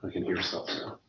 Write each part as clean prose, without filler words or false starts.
I can hear stuff now.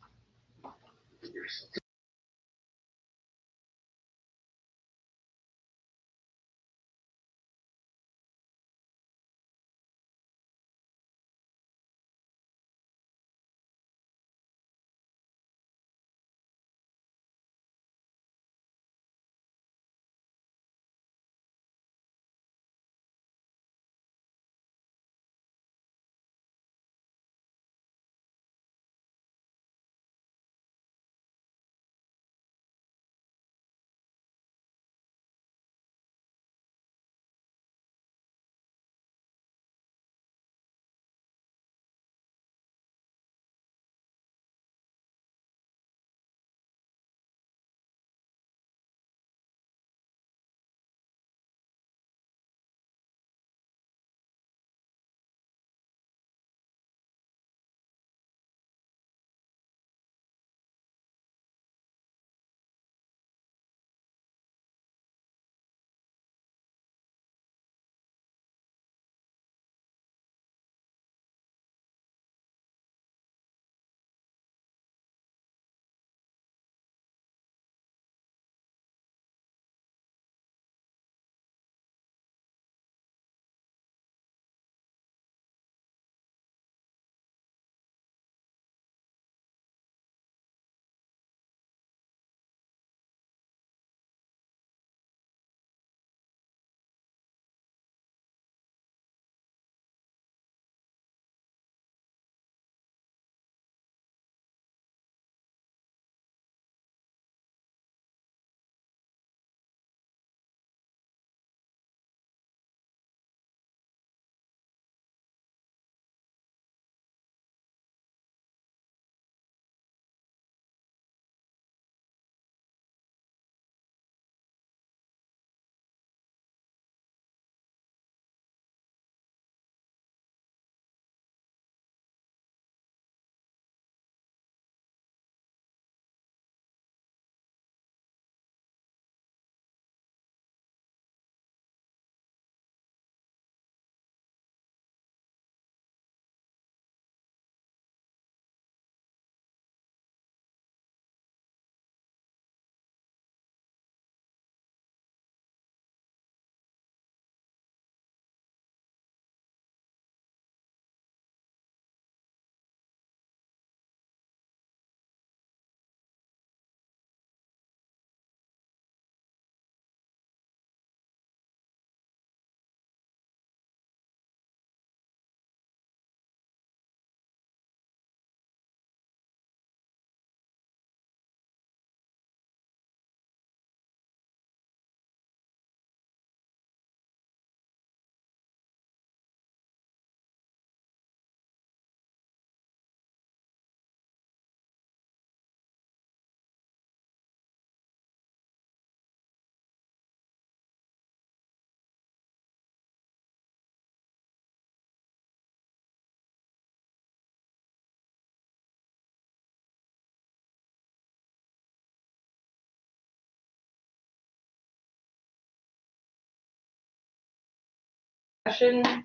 Discussion.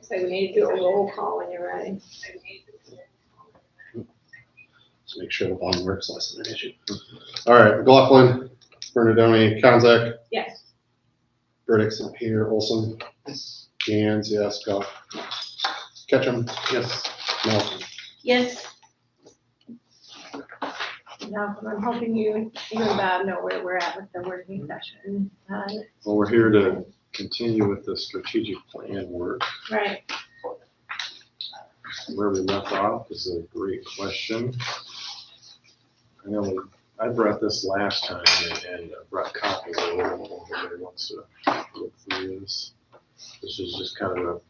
So we need to do a roll call when you're ready. Let's make sure the button works less than an issue. All right, McLaughlin, Bernardoni, Konzak, Yes. Burdick's not here, Olson, Gans, yes, Goff, Ketchum, yes, Nelson. Yes. Now, I'm hoping you and Bob know where we're at with the working session. Well, we're here to continue with the strategic plan work. Right. Where we left off is a great question. I know I brought this last time and brought copies of it. If anybody wants to look through this. This is just kind of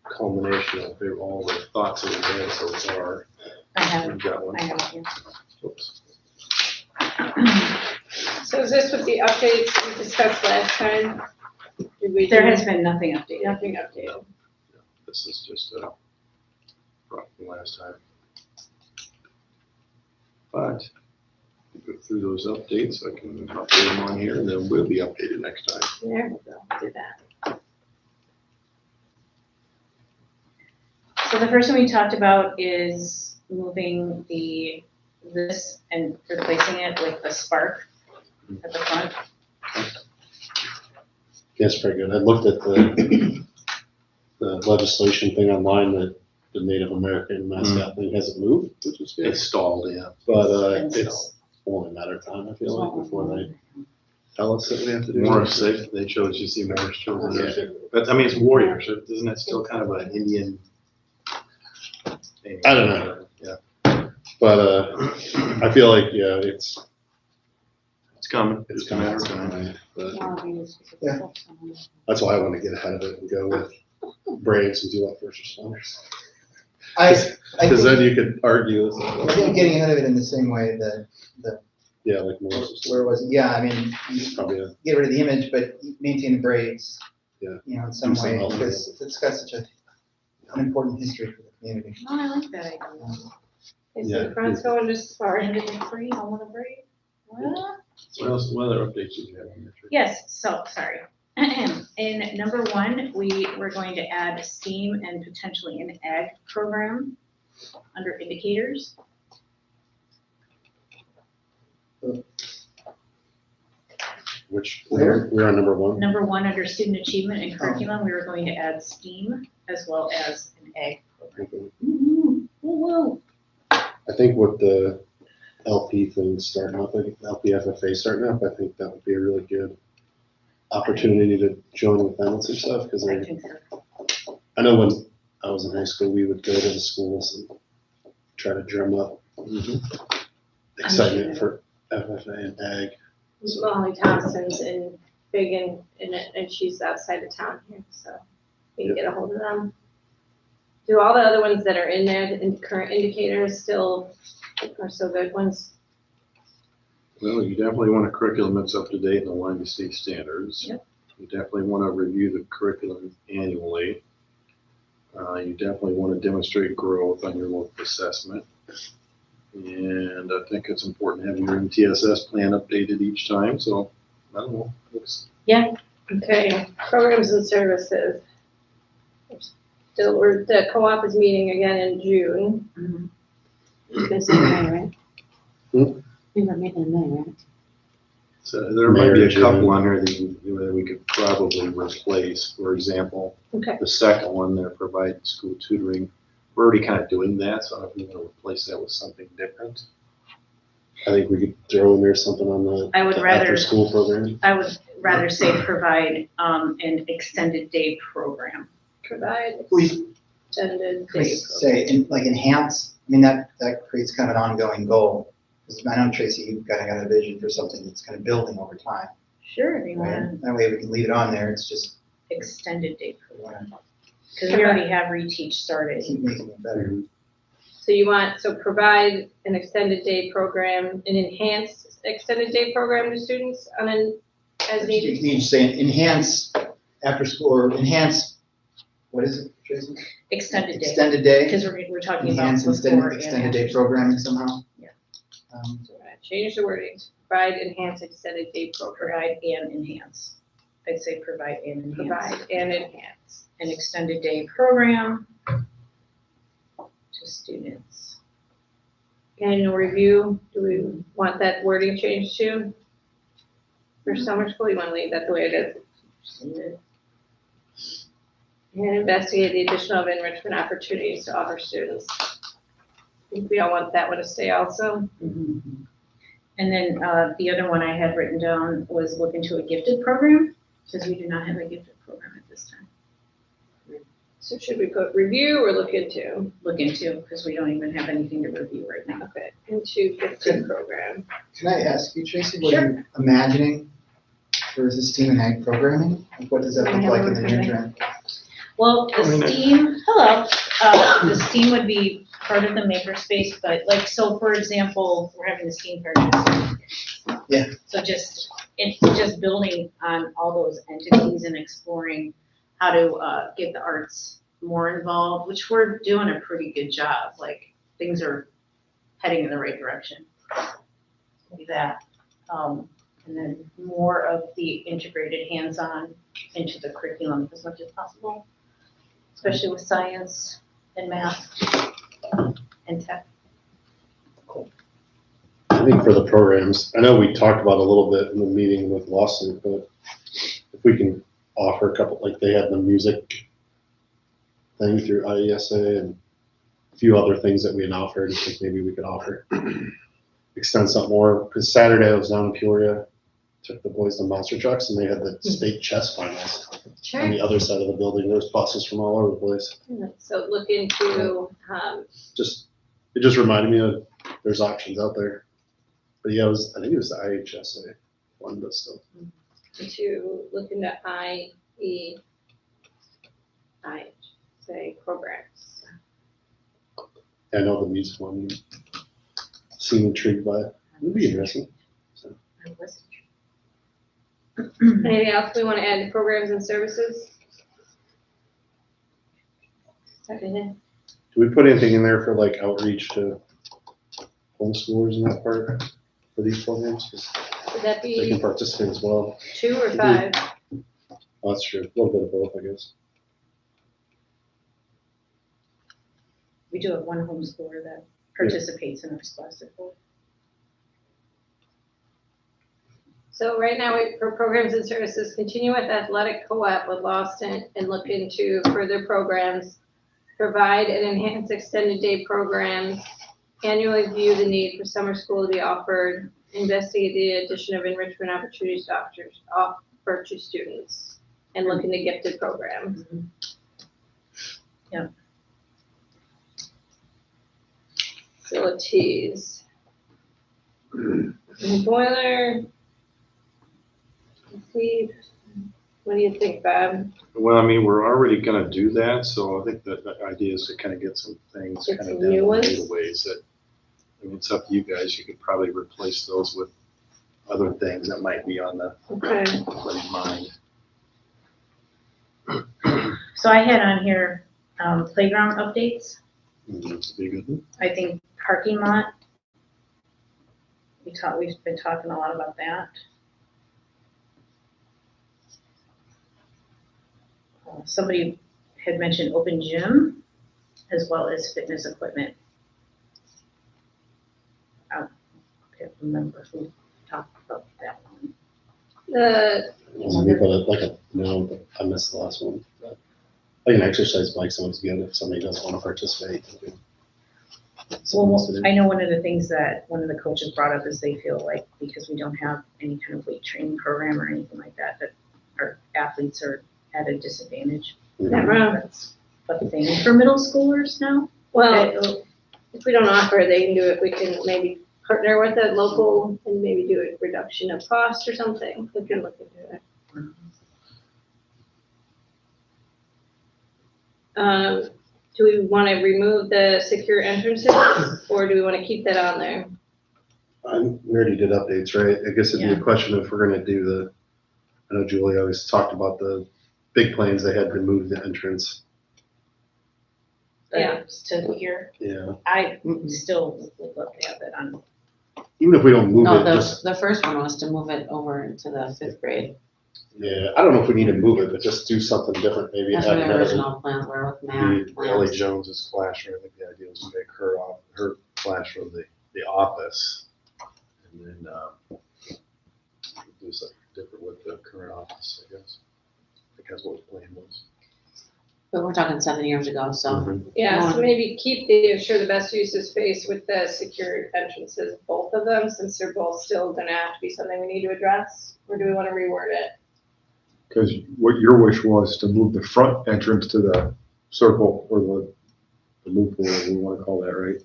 a culmination of all the thoughts that we've had so far. I have, We've got one. I have it here. Oops. So is this with the updates we discussed last time? Did we There do has been nothing updated. nothing updated? This is just from last time. But go through those updates, I can update them on here, and then we'll be updated next time. There we go, do that. So the first one we talked about is moving this and replacing it with the Spark at the front. That's pretty good. I looked at the legislation thing online that the Native American mascot thing hasn't moved, which is good. It's stalled, yeah. But it's only a matter of time, I feel like, before they tell us that we have to do Morris, it. they chose to see Morris children Yeah. there. But I mean, it's warriors, so isn't that still kind of an Indian thing? I don't know. Yeah, But I feel like, yeah, it's coming. it's Just a matter coming. of time. Right? But Yeah. that's why I want to get ahead of it and go with Braves and do like first responders. I Because then think, you could argue, I think getting ahead of it in the same way that, yeah, like Morris where was it? Yeah, I mean, you is probably a, get rid of the image, but maintain the braids. Yeah. You know, in some Do something way, else. because it's got such an important history for the community. Oh, I like that idea. Is Yeah. the front's going just far? And it's free, I want to break. What? What else, what other updates did you have on your trip? Yes, so, sorry. In number one, we were going to add STEAM and potentially an ag program under indicators. which, Where? we're on number one. Number one, under student achievement and curriculum, we were going to add STEAM as well as an ag program. Okay. Woo-woo. I think with the LP thing starting up, like LPFFA starting up, I think that would be a really good opportunity to join with them and some stuff, because I think so. I know when I was in high school, we would go to the schools and try to drum up excitement for FFA and ag. Molly Thompson's in big in it, and she's outside of town here, so you can get a hold of them. Do all the other ones that are in there, the current indicators still are still good ones? Well, you definitely want a curriculum that's up to date and aligned to state standards. Yep. You definitely want to review the curriculum annually. You definitely want to demonstrate growth on your local assessment. And I think it's important to have your MTSS plan updated each time, so I don't know. Okay, programs and services. Still, the co-op is meeting again in June. Mhm. You can see that, right? We were meeting in May, right? So there might be a Marriage, couple yeah. on here that we could probably replace. For example, Okay, the second one, they're providing school tutoring. We're already kind of doing that, so if we want to replace that with something different. I think we could throw in there something on the I would rather- after-school program. I would rather say provide an extended day program. provide We, extended we day say, like enhance, I mean, that creates kind of an ongoing goal. 'Cause I know, Tracy, you've got a vision for something that's kind of building over time. Sure, do you want Right? That way we can leave it on there, it's just, extended day we program? want Because we already have reteach to started. keep making it better. So you want, so provide an extended day program, an enhanced extended day program to students on an, as You needed? need to say enhance after school, or enhance, what is it, Tracy? Extended day, Extended day, because we're talking about enhance instead before of and extended day after. programming somehow. Yeah. So we're gonna change the wording, provide, enhance, extended day program, Provide and enhance. I'd say provide and enhance. provide and enhance. An extended day program to students. Annual review, do we want that wording changed too? For summer school, you wanna leave that the way it is? And investigate the addition of enrichment opportunities to offer students. I think we all want that one to stay also. And then the other one I had written down was look into a gifted program, because we do not have a gifted program at this time. So should we put review or look into? Look into, because we don't even have anything to review right now. Okay, into gifted program. Can I ask you, Tracy, what are you imagining for this team and ag programming? Like, what does that look like in the near term? Well, the STEAM, the STEAM would be part of the makerspace, but like, so for example, we're having the STEAM fair next week. Yeah. So it's just building on all those entities and exploring how to get the arts more involved, which we're doing a pretty good job. Like, things are heading in the right direction. Like that. And then more of the integrated hands-on into the curriculum as much as possible, especially with science and math and tech. I think for the programs, I know we talked about a little bit in the meeting with Lawson, but if we can offer a couple, like they have the music thing through IESA and a few other things that we had offered, I think maybe we could offer, extend something more. Because Saturday I was down in Peoria, took the boys to Monster Trucks, and they had the state chess finals on Sure. the other side of the building. There's buses from all over the place. So look into, It just reminded me of there's options out there. But yeah, I think it was the IHSA one, but still. look into IHSA programs. I know the music one you seem intrigued by. It'd be interesting. Anything else we want to add to programs and services? Do we put anything in there for like outreach to homeschoolers in that part for these programs? 'Cause Would that they can be participate as well. 2 or 5? Oh, that's true. A little bit of both, I guess. We do have one homeschooler that participates in our scholastic board. So right now, for programs and services, continue with athletic co-op with Lawson and look into further programs. Provide and enhance extended day programs. Annually view the need for summer school to be offered. Investigate the addition of enrichment opportunities to offer to students. And look into gifted programs. Yeah. Facilities. Boiler. Let's see, what do you think, Bob? Well, I mean, we're already gonna do that, so I think that the idea is to kind of get some things Get kind some of new down ones? the ways that, I mean, it's up to you guys, you could probably replace those with other things that might be on the Okay. mind. So I had on here playground updates. Be a good one. I think parking lot. We've been talking a lot about that. Somebody had mentioned open gym as well as fitness equipment. I can't remember who talked about that one. No, I missed the last one. But like an exercise bike sounds good if somebody doesn't want to participate. Someone else to do. I know one of the things that one of the coaches brought up is they feel like because we don't have any kind of weight training program or anything like that, that our athletes are at a disadvantage. That's a thing for middle schoolers now. Well, if we don't offer it, they can do it, we can maybe partner with a local and maybe do a reduction of cost or something, we can look into it. Do we want to remove the secure entrances, or do we want to keep that on there? We already did updates, right? I guess it'd be a question if we're gonna do I know Julie always talked about the big planes, they had removed the entrance. Yeah. To here, Yeah, I still would love to have that on. even if we don't move No, it, just, the first one was to move it over into the 5th grade. yeah, I don't know if we need to move it, but just do something different, maybe. That's have what the another- original plans were with math Ellie plans. Jones's classroom, I think the idea was to make her classroom the office. And then, do something different with the current office, I guess. I think that's what the plan was. But we're talking 7 years ago, so. Yeah, so maybe keep the ensure the best use of space with the secured entrances, both of them, since they're both still gonna have to be something we need to address, or do we want to reword it? Because what your wish was to move the front entrance to the circle or the loophole, whatever we want to call that, right?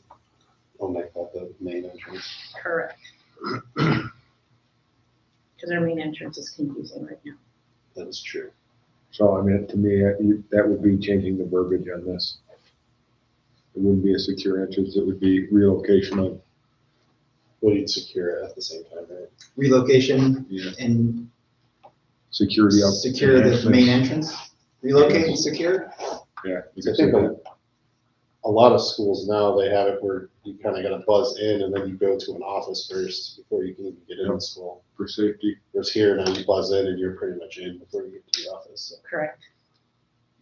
I'll make that the main entrance. Correct. Because our main entrance is confusing right now. That is true. So, I mean, to me, that would be changing the verbiage on this. It wouldn't be a secure entrance, it would be relocation of, Well, you'd secure it at the same time, right? Relocation yeah, and security of. secure the main entrance? Relocate and secure? Yeah. you I could say think that. a lot of schools now, they have it where you kind of got to buzz in and then you go to an office first before you can even get into school. For safety. Whereas here now you buzz in and you're pretty much in before you get to the office. So Correct.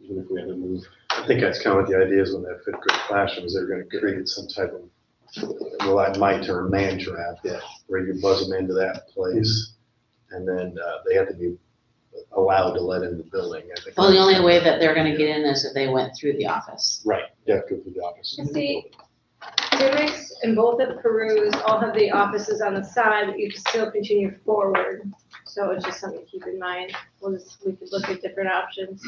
even if we had to move. I think that's kind of what the idea is when that fifth grade classrooms, they're gonna create some type of, well, I might term man trap, where you buzz them into that place, and then, they have to be allowed to let in the building. I think Well, the only that's way kind of- that they're gonna get in is if they went through the office. Right. You have to go through the office. See, Timmix and both of Peru's all have the offices on the side, but you can still continue forward. So it's just something to keep in mind. We could look at different options.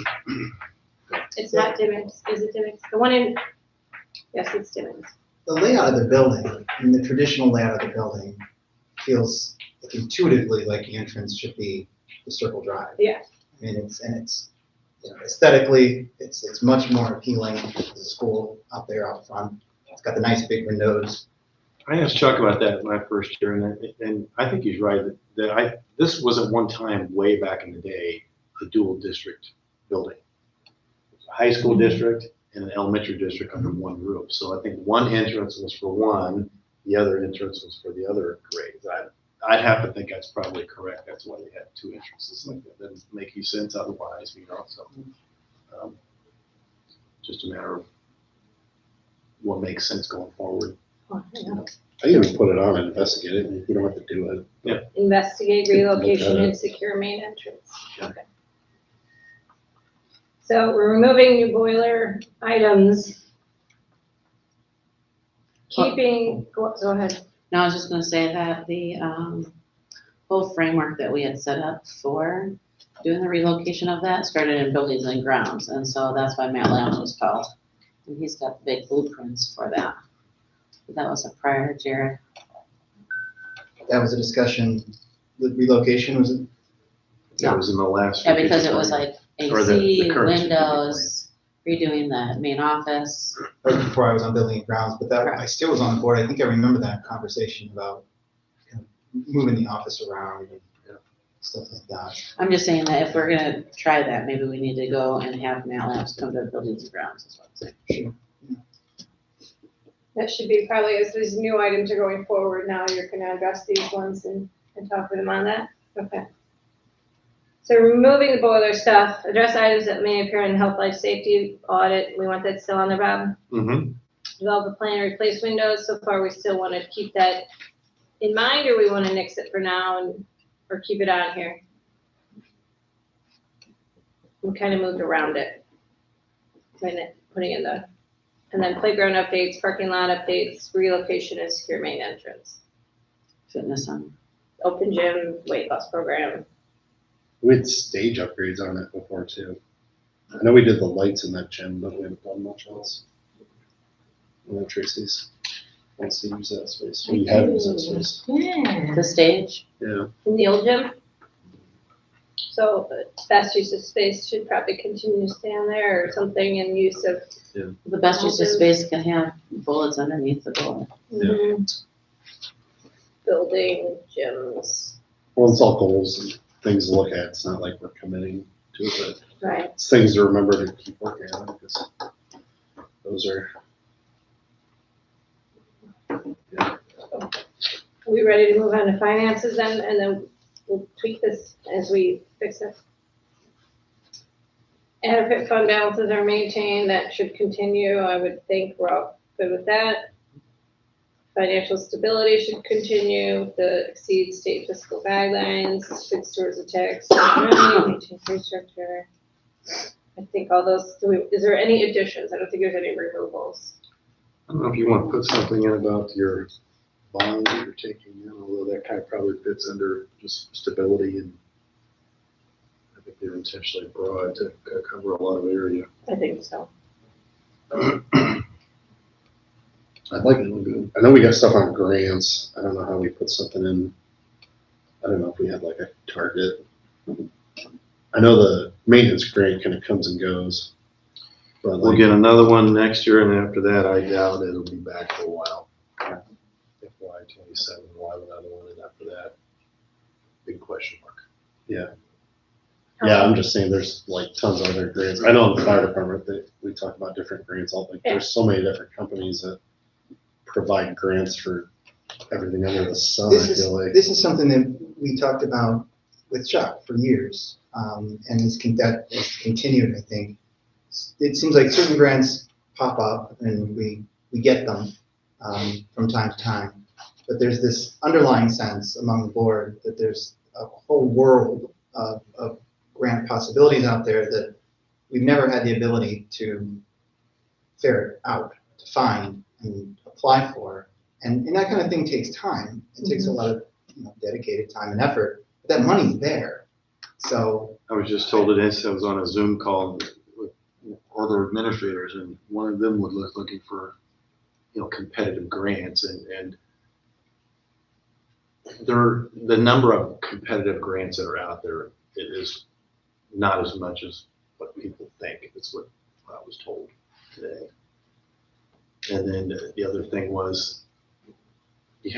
It's not Timmix, is it Timmix? The one in, yes, it's Timmix. The layout of the building, and the traditional layout of the building feels like intuitively like the entrance should be the circle drive. Yeah. I mean, it's, you know, aesthetically, it's much more appealing to the school out there out front. It's got the nice big windows. I asked Chuck about that my first year, and I think he's right, this was at one time, way back in the day, a dual district building. A high school district and an elementary district under one roof, so I think one entrance was for one, the other entrance was for the other grades. I'd have to think that's probably correct, that's why they had two entrances like that, doesn't make any sense otherwise, you know, so. Just a matter of what makes sense going forward. Oh, I know. I even put it on and investigate it. And we don't have to do it. Investigate relocation Look at it. and secure main entrance. Yeah. Okay. So we're removing new boiler items. Keeping, go ahead. No, I was just gonna say that the, whole framework that we had set up for doing the relocation of that started in buildings and grounds, and so that's why Matt Lamb was called. And he's got the big blueprints for that. That was a prior, Jared. That was a discussion, the relocation, was it? That was in the last. Yeah, because it was like Or the AC, current strategic windows, redoing the main office. Right before I was on building and grounds, but that, I still was on the board. I think I remember that conversation about kind of moving the office around and stuff like that. I'm just saying that if we're gonna try that, maybe we need to go and have Matt Labs come to buildings and grounds, is what I'm saying. That should be probably, as these new items are going forward now, you're gonna address these ones and talk with them on that? Okay. So removing the boiler stuff, address items that may appear in health, life, safety audit, we want that still on there, Bob? Mm-hmm. Develop a plan to replace windows, so far we still wanna keep that in mind, or we wanna nix it for now or keep it on here? We kinda moved around it. Putting in the, and then playground updates, parking lot updates, relocation and secure main entrance. Fitness on. Open gym, weight loss program. We had stage upgrades on it before too. I know we did the lights in that gym, but we haven't done much else. I know Tracy's wants to use that space. We have used that space. Yeah. The stage, Yeah. In the old gym. So best use of space should probably continue to stay on there or something in use of. the best use of space can have bullets underneath the bullet. Building, gyms, Well, it's all goals and things to look at. It's not like we're committing to it, but right. it's things to remember to keep working on because those are. Are we ready to move on to finances then, and then we'll tweak this as we fix it? Adequate fund balances are maintained, that should continue, I would think we're all good with that. Financial stability should continue, the exceed state fiscal guidelines, good stewards of tax, money, maintain pay structure. I think all those, is there any additions? I don't think there's any removals. I don't know if you want to put something in about your bond that you're taking in, although that kind of probably fits under just stability, and I think they're intentionally broad to cover a lot of area. I think so. I'd like it. I know we got stuff on grants. I don't know how we put something in. I don't know if we had like a target. I know the maintenance grant kind of comes and goes. But We'll like, get another one next year, and after that, I doubt it'll be back for a while. FY27, we'll have another one, and after that, big question mark. yeah, I'm just saying there's like tons of other grants. I know in the fire department that we talk about different grants. Like there's so many different companies that provide grants for everything under the sun, I feel like. This is something that we talked about with Chuck for years, and that has continued, I think. It seems like certain grants pop up and we get them from time to time, but there's this underlying sense among the board that there's a whole world of grant possibilities out there that we've never had the ability to ferret out, to find and apply for. And that kind of thing takes time. It takes a lot of dedicated time and effort, but that money's there. So I was just told today, so I was on a Zoom call with other administrators, and one of them was looking for, competitive grants, and the number of competitive grants that are out there, it is not as much as what people think. It's what I was told today. And then the other thing was, you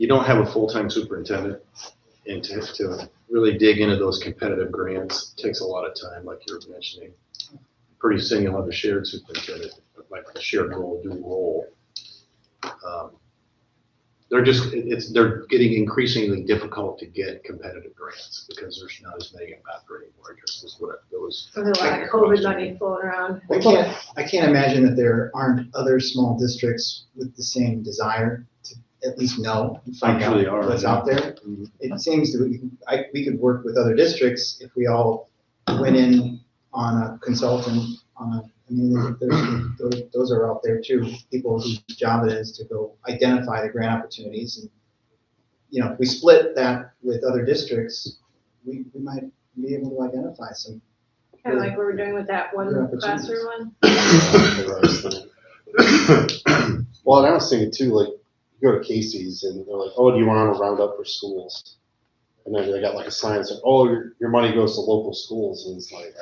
don't have a full-time superintendent, and to really dig into those competitive grants takes a lot of time, like you were mentioning. Pretty soon you'll have a shared superintendent, like a shared role, dual role. They're getting increasingly difficult to get competitive grants because there's not as many out there anymore. I guess is what those. There's a lot of COVID money floating around. I can't imagine that there aren't other small districts with the same desire to at least know and find I'm sure they out are, what's yeah. out there. It seems we could work with other districts if we all went in on a consultant, those are out there too, people whose job it is to go identify the grant opportunities. And, if we split that with other districts, we might be able to identify some. Kind of like we were doing with that one Good classroom one. Well, and I was thinking too, like, you go to Casey's and they're like, oh, do you want to round up for schools? And then they got like a sign that said, oh, your money goes to local schools. And it's like,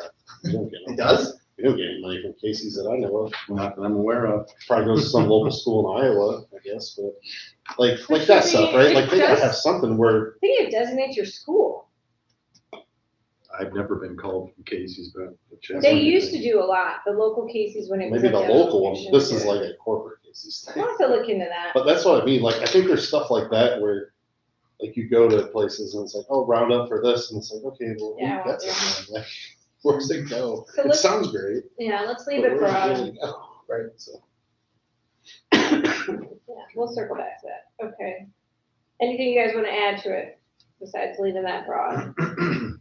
you don't get It does? You don't get any money from Casey's that I know of. Not that I'm aware of. Probably goes to some local school in Iowa, I guess, but like But that see, stuff, right? Like they gotta it have does- something where, I think it designates your school. I've never been called from Casey's, but. They used to do a lot, the local cases when it was. maybe the like a local one, location this to is do it. like a corporate Casey's I'll thing. have to look into that. But that's what I mean, like, I think there's stuff like that where, like, you go to places and it's like, oh, round up for this, and it's like, okay, well, Yeah, who gets well, it then? Like, where's it go? So It let's- sounds great. Yeah, let's leave but it for, where's it us. really go? Right, so. Yeah, we'll circle back to that, okay. Anything you guys wanna add to it, besides leaving that broad? I mean,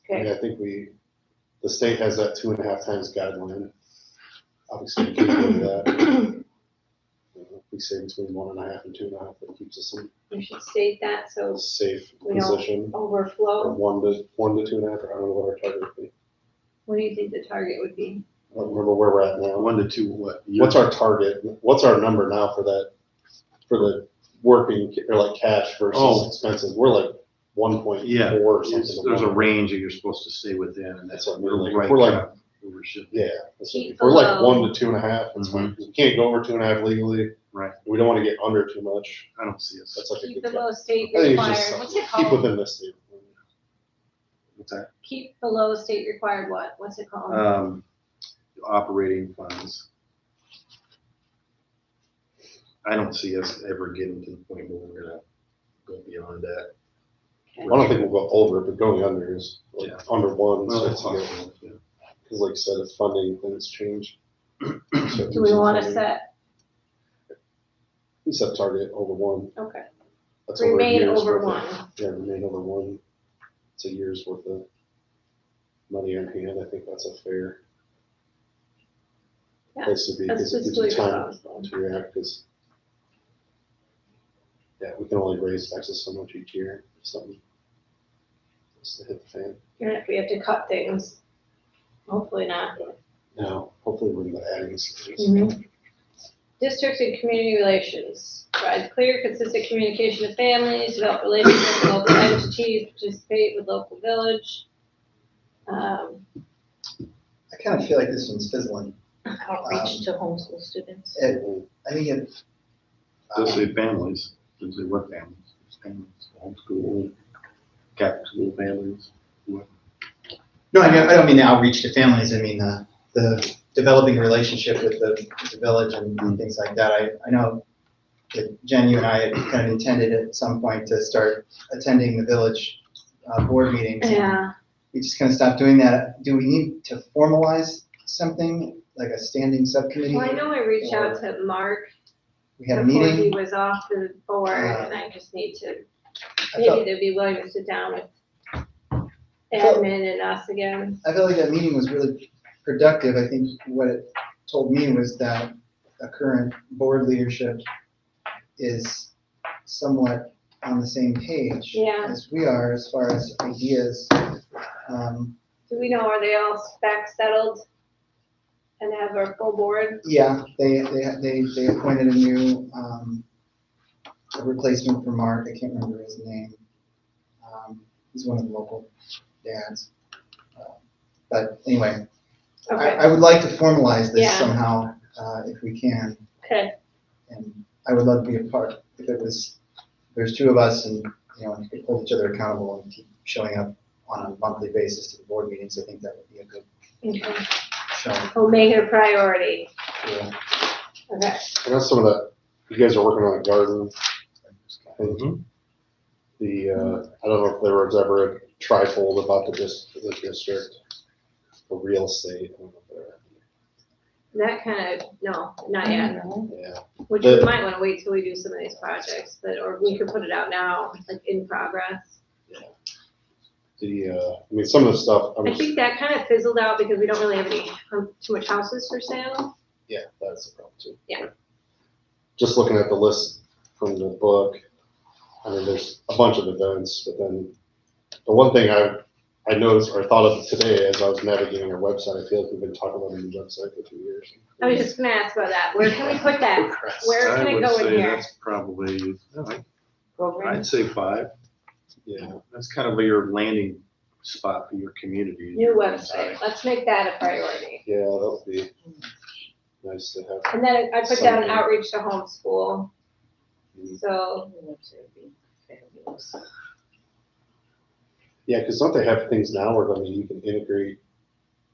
Okay, I think the state has that 2.5 times guideline. Obviously, we can't go to that. If we say between 1.5 and 2.5, that keeps us in we should state that, so a safe we don't position. Or overflow. 1 to 2.5, or I don't know what our target would be. What do you think the target would be? I don't remember where we're at now. 1 to 2 what? What's our target? What's our number now for that, for the working, or like cash versus Oh. expenses? We're like 1.4 Yeah, or something. there's a range that you're supposed to stay within, and That's that's what I mean, like, right if we're like, kind of where we should be. yeah, that's what- Keep if we're like below. 1 to 2.5, that's fine, Mhm. 'cause we can't go over 2.5 legally. Right. We don't wanna get under too much. I don't see us. That's like a Keep good. below state I think it's required, just what's it keep called? within this state. What's that? Keep below state required what? What's it called? Operating funds. I don't see us ever getting to the point where we're gonna go beyond that. I don't think we'll go over it, but going under is like Yeah. under 1. Well, so that's it's good. possible, yeah. Cause like I said, if funding things change. Do we wanna set, We set target over 1. okay, That's over a remain year's over worth of- one, Yeah, remain over 1. It's a year's worth of money on hand. I think that's a fair Yeah, place to be, that's because it gives you fiscally time responsible. to react, because yeah, we can only raise taxes so much each year, if something has to hit the fan. Even if we have to cut things, hopefully not. No, hopefully we're not adding these things. Mhm. district and community relations. Provide clear, consistent communication to families, develop relationships with local entities, participate with local village. I kind of feel like this one's fizzling. Outreach to homeschool students. I think it. Does say families, does say what families? It's families, homeschool, Catholic school families. What? No, I don't mean the outreach to families. I mean the developing a relationship with the village and things like that. I know that Jen, you and I had kind of intended at some point to start attending the village board meetings. Yeah. We just kind of stopped doing that. Do we need to formalize something like a standing subcommittee? Well, I know I reached out to Mark We had a before he meeting. was off the board, and I just need to, I maybe felt, they'd be willing to sit down with admin and us again. I felt like that meeting was really productive. I think what it told me was that the current board leadership is somewhat on the same page Yeah. as we are as far as ideas. Do we know, are they all back settled and have our full board? Yeah, they appointed a new a replacement for Mark. I can't remember his name. He's one of the local dads. But anyway, Okay, I would like to formalize this Yeah. somehow if we can. okay, And I would love to be a part. If there's two of us and, you know, we could hold each other accountable and keep showing up on a monthly basis to the board meetings, I think that would be a good okay. showing. We'll make it a priority. Yeah. Okay, I know some of that, you guys are working on a garden. I think Mhm. I don't know if there was ever a trifold about the district for real estate. I don't know if there- that kind of, no, not yet. Yeah, Which we might want to wait till we do some of these projects, but, or we could put it out now, like in progress. I mean, some of the stuff, I think that kind of fizzled out because we don't really have any, too much houses for sale. yeah, that's the problem too. Yeah. Just looking at the list from the book, I mean, there's a bunch of events, but then the one thing I noticed or thought of today as I was navigating our website, I feel like we've been talking about a new website for 2 years. I was just gonna ask about that. Where can we put that? Where can I it would go in say here? that's probably, Program. I'd say 5. Yeah, That's kind of your landing spot for your community. New website. Let's make that a priority. yeah, that would be nice to have. And then I put down Something. outreach to homeschool. So, Yeah, because don't they have things now where, I mean, you can integrate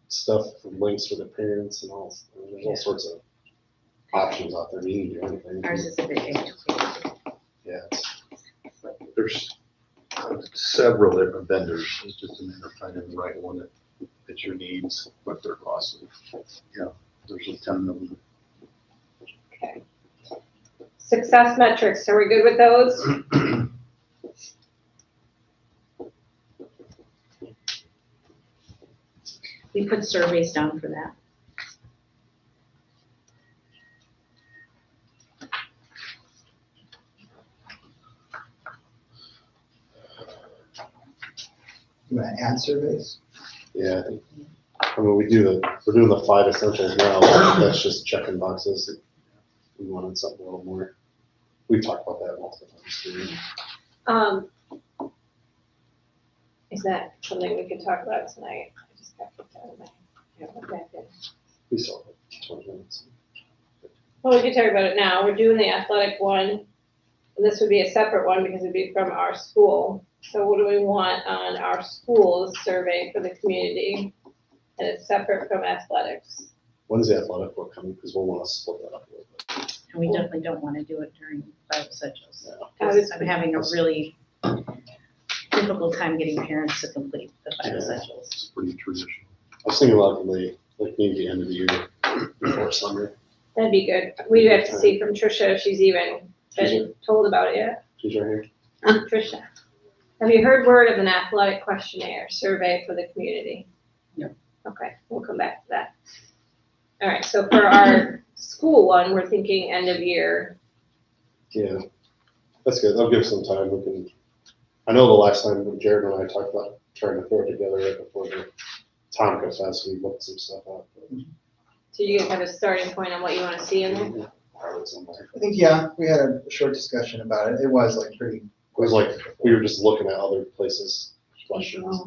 stuff from links for the parents and all, I mean, there's all sorts of options out there, you can do anything. Ours is a bit antiquated. Yeah, There's several different vendors. It's just a matter of finding the right one that fits your needs, what their costs are. Yeah, there's a ton of them. okay. Success metrics, are we good with those? We put surveys down for that. You want to add surveys? yeah, I mean, we're doing the 5 essentials now, that's just checking boxes. We wanted something a little more, we've talked about that multiple times too. Is that something we could talk about tonight? I just got kicked out of my, back in. We saw it, 20 minutes. Well, we could talk about it now. We're doing the athletic one. And this would be a separate one because it'd be from our school. So what do we want on our school's survey for the community? And it's separate from athletics. When's the athletic work coming, because we'll want to split that up a little bit. And we definitely don't want to do it during 5 essentials. Yeah. Because I'm having a really difficult time getting parents to complete the 5 Yeah. essentials. It's pretty traditional. I was thinking a lot of like maybe the end of the year, before summer. That'd be good. We have to see from Tricia if she's even been told about it yet. She's right here. Tricia, have you heard word of an athletic questionnaire survey for the community? No. Okay, we'll come back to that. All right, so for our school one, we're thinking end of year. Yeah, that's good. That'll give some time. We can, I know the last time when Jared and I talked about trying to throw it together right before the Tomka Fest, we looked some stuff up. So you guys have a starting point on what you want to see in there? Probably somewhere. I think, yeah, we had a short discussion about it. It was like pretty. It was like, we were just looking at other places, questions.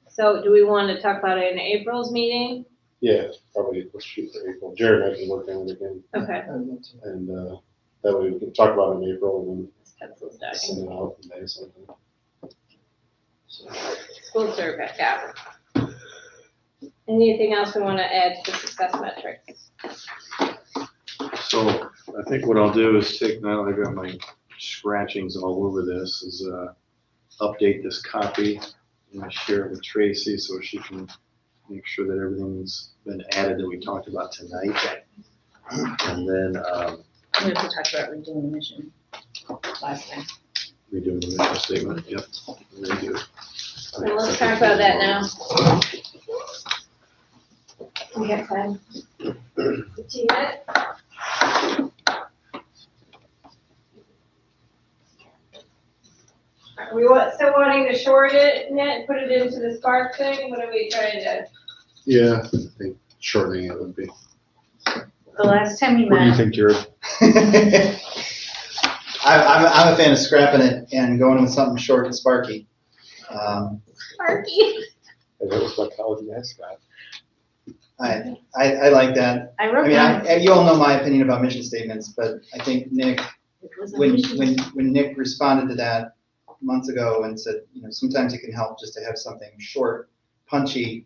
So do we want to talk about it in April's meeting? Yeah, probably let's shoot for April. Jared and I can work on it again, Okay. and, that way we can talk about it in April and Pencils then down. send it out in May or something. School survey, yeah. Anything else we want to add to the success metrics? So I think what I'll do is take, now that I've got my scratchings all over this, is update this copy and share it with Tracy so she can make sure that everything's been added that we talked about tonight. And then We have to talk about redoing the mission last time. redoing the mission statement. Yep, very good. So let's talk about that now. We got time. 15 minutes? Are we still wanting to short it and put it into the Spark thing? What are we trying to? Yeah, I think shortening it would be. The last time we What do you met, think, Jared? I'm a fan of scrapping it and going with something short and sparky. Sparky. That was my college mascot. I like that. I I wrote mean, down, you all know my opinion about mission statements, but I think Nick, it was a when mission. Nick responded to that months ago and said, you know, sometimes it can help just to have something short, punchy,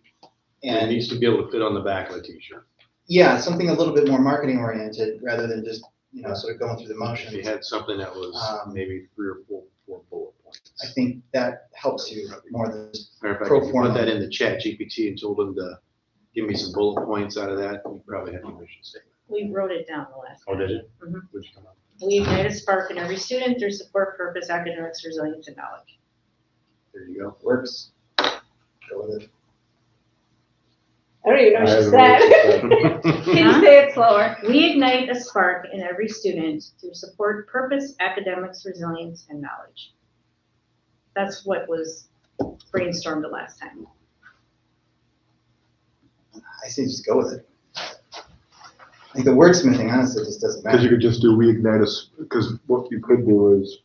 It and needs to be able to fit on the back of a t-shirt. yeah, something a little bit more marketing oriented rather than just, you know, sort of going through the If you motions. had something that was maybe 3 or 4 bullet points. I think that helps you more than just, Matter of fact, pro if you put forma. that in the chat GPT and told them to give me some bullet points out of that, you probably have your mission statement. We wrote it down the last. Oh, did it? Mhm. Where'd you come up? We ignite a spark in every student through support, purpose, academics, resilience, and knowledge. There you go. works. Go with it. I don't even know I what she haven't said. looked at Can you say it slower? We ignite a spark in every student through support, purpose, academics, resilience, and knowledge. That's what was brainstormed the last time. I say just go with it. Like the wordsmithing, honestly, just doesn't Because you matter. could just do reignite us, because what you could do is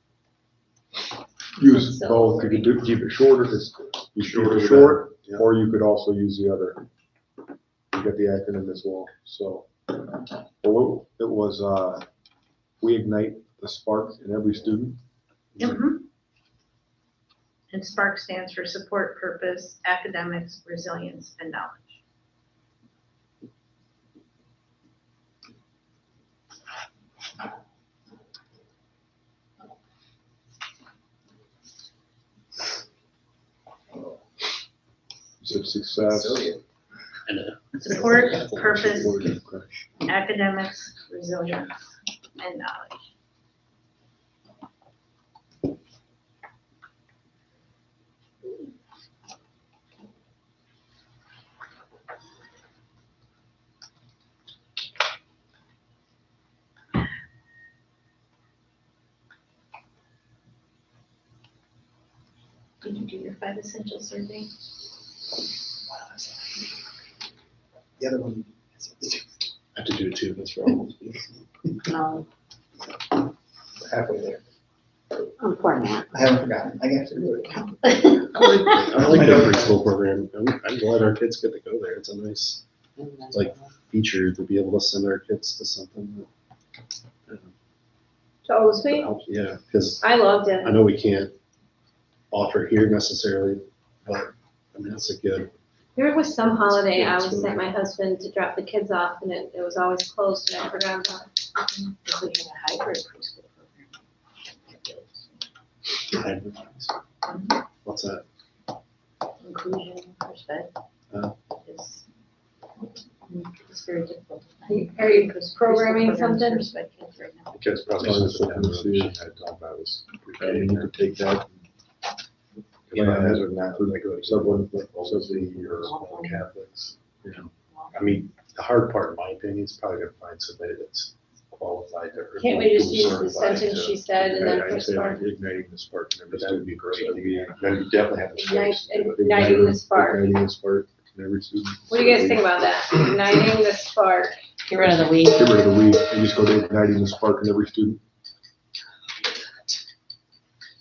use So- both, you could do, keep it shorter, because you Shorter keep the it short, better, yeah. or you could also use the other. You got the acronym as well, so. Well, it was, we ignite the spark in every student. Mhm. And SPARK stands for support, purpose, academics, resilience, and knowledge. So success. Support, purpose, academics, resilience, and knowledge. Did you do your 5 essential survey? The other one. I have to do it too, that's right. No, Halfway there. poor Matt. I haven't forgotten. I have to do it. I like the preschool program. I'm glad our kids get to go there. It's a nice like feature to be able to send our kids to something that Totally. helps. Yeah, because I loved it. I know we can't offer it here necessarily, but I mean, it's a good. There was some holiday, I It's always really- sent my husband to drop the kids off and it was always closed and I forgot about it. If we had a hybrid preschool program. What's that? Inclusion, respect is, it's very difficult. Are you Because programming preschool programs something? respect kids right now. Kids probably Oh, should have that's known what she we had to talk about was I mean, you could take that. You know, those are not like Someone, mostly or all Catholics, you know. I mean, the hard part, in my opinion, is probably to find somebody that's qualified to. or Can't we just use the certified sentence to- she said and then I'd put say spark? like igniting the spark. in every But that would be student. great. Then you definitely have the Ignite, choice. to do it. igniting the spark. Igniting the spark in every student. What do you guys think about that? Igniting the spark Get rid of the weed. Get rid of the weed and just go to igniting the spark in every student.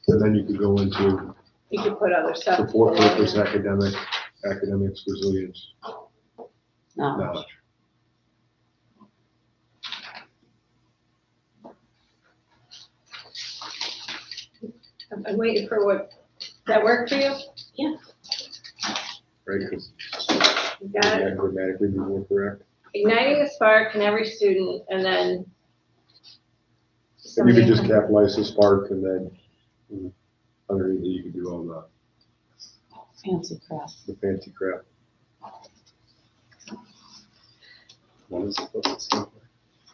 And then you could go into You could put other stuff. support purpose, academics, resilience, No, knowledge. I'm waiting for what, that work for you? Right, because You got it? that grammatically be more correct. Igniting the spark in every student, and then. And you somebody- could just capitalize the spark and then underneath it, you could do all fancy crap. the fancy crap. What is it supposed to stand for?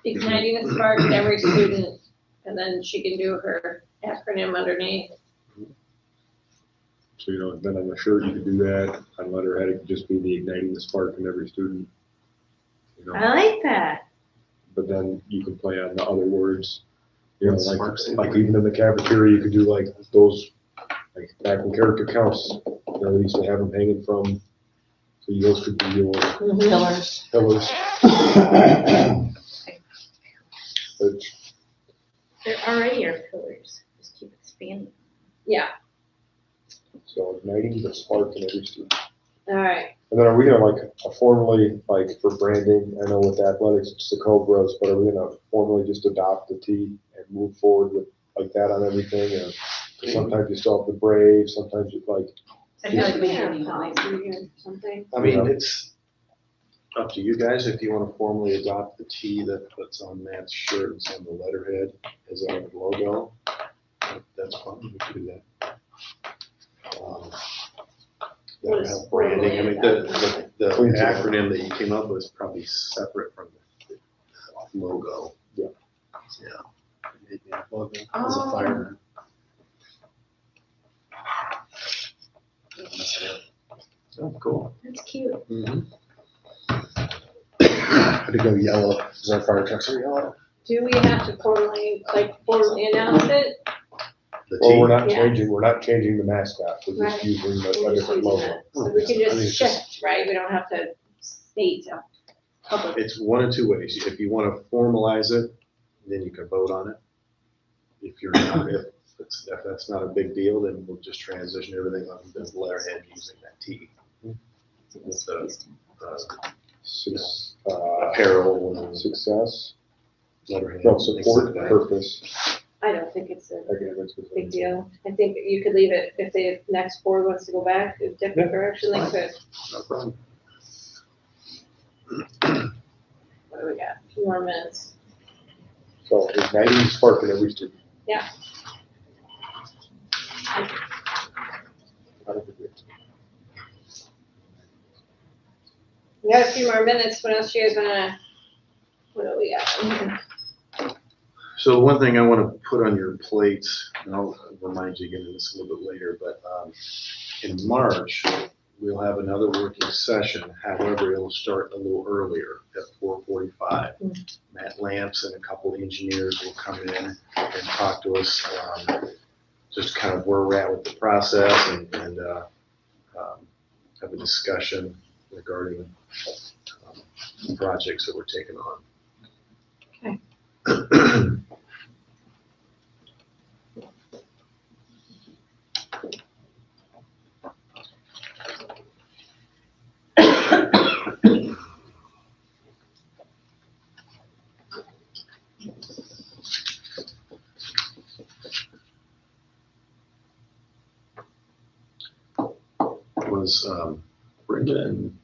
Igniting the spark in every student, and then she can do her acronym underneath. So, then on the shirt, you could do that. On letterhead, it could just be the igniting the spark in every student. I like that. But then you can play on the other words. Like Sparks. even in the cafeteria, you could do like those, like back when character counts, they used to have them hanging from, so those could be your Pillars. pillars. But There already are pillars. Just keep expanding. Yeah, So igniting the spark in every student. all right. And then are we gonna formally, for branding, I know with athletics, it's the Cobras, but are we gonna formally just adopt the T and move forward with like that on everything? Or 'cause sometimes you still have the Braves, sometimes you I feel like we Yeah, should be policy fine. or something. I mean, it's up to you guys if you want to formally adopt the T that's on Matt's shirt and on the letterhead as our logo. That's fine, we can do that. What That'll is help branding. I mean, the Cleans it up. acronym that you came up with is probably separate from the logo. Yeah. Yeah. Logo as a Oh. fireman. Oh, cool. That's cute. I think go yellow, because our fire trucks are yellow. Do we have to formally announce it? The Well, we're T, not changing the mascot, we're just Right. using We're a just different using logo. it. So we can I mean, just it's shift, right? We don't have to state a public. it's one of two ways. If you want to formalize it, then you can vote on it. If you're not, if that's not a big deal, then we'll just transition everything on the letterhead using that T. With the apparel and Success, letterhead. no, things support, like that. purpose, I don't think it's a academics. big deal. I think you could leave it if the next board wants to go back a different direction, they could. No problem. What do we got? A few more minutes. So igniting the spark in every student. Yeah. We got a few more minutes. What else you guys what do we got? So one thing I want to put on your plates, and I'll remind you again of this a little bit later, but in March, we'll have another working session. However, it'll start a little earlier at 4:45. Matt Lamps and a couple engineers will come in and talk to us, just kind of where we're at with the process and have a discussion regarding projects that we're taking on. Okay. Was Brenda and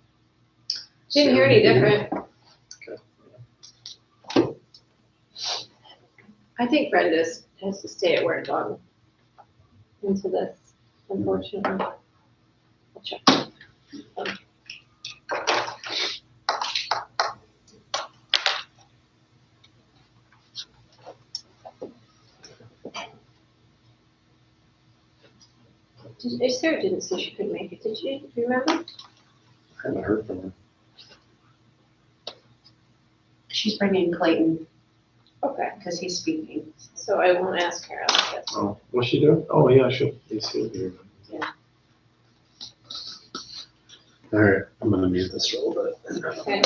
Didn't hear any different. I think Brenda has to stay at work on into this, unfortunately. I'll check. Sarah didn't say she couldn't make it, did she? Do you remember? I haven't heard from her. She's bringing Clayton Okay, because he's speaking. so I won't ask her, I guess. Oh, what's she doing? Oh, yeah, she'll be here. Yeah. All right, I'm gonna mute this a little bit. Okay.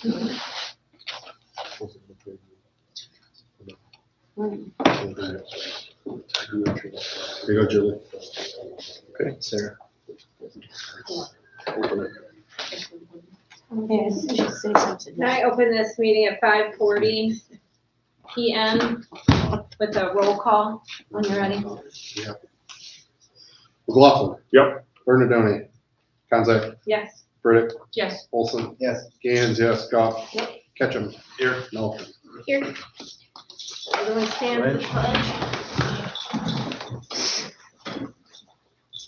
Here you go, Julie. Okay, Sarah. Open it. Yes, you should say something. Can I open this meeting at 5:40 PM with a roll call when you're ready? McLaughlin. Yep. Bernadone. Conzak. Yes. Burdick. Yes. Olson. Yes. Gans, yes. Goff. Ketchum. Here. Melton. Here. Everyone stand for the pledge.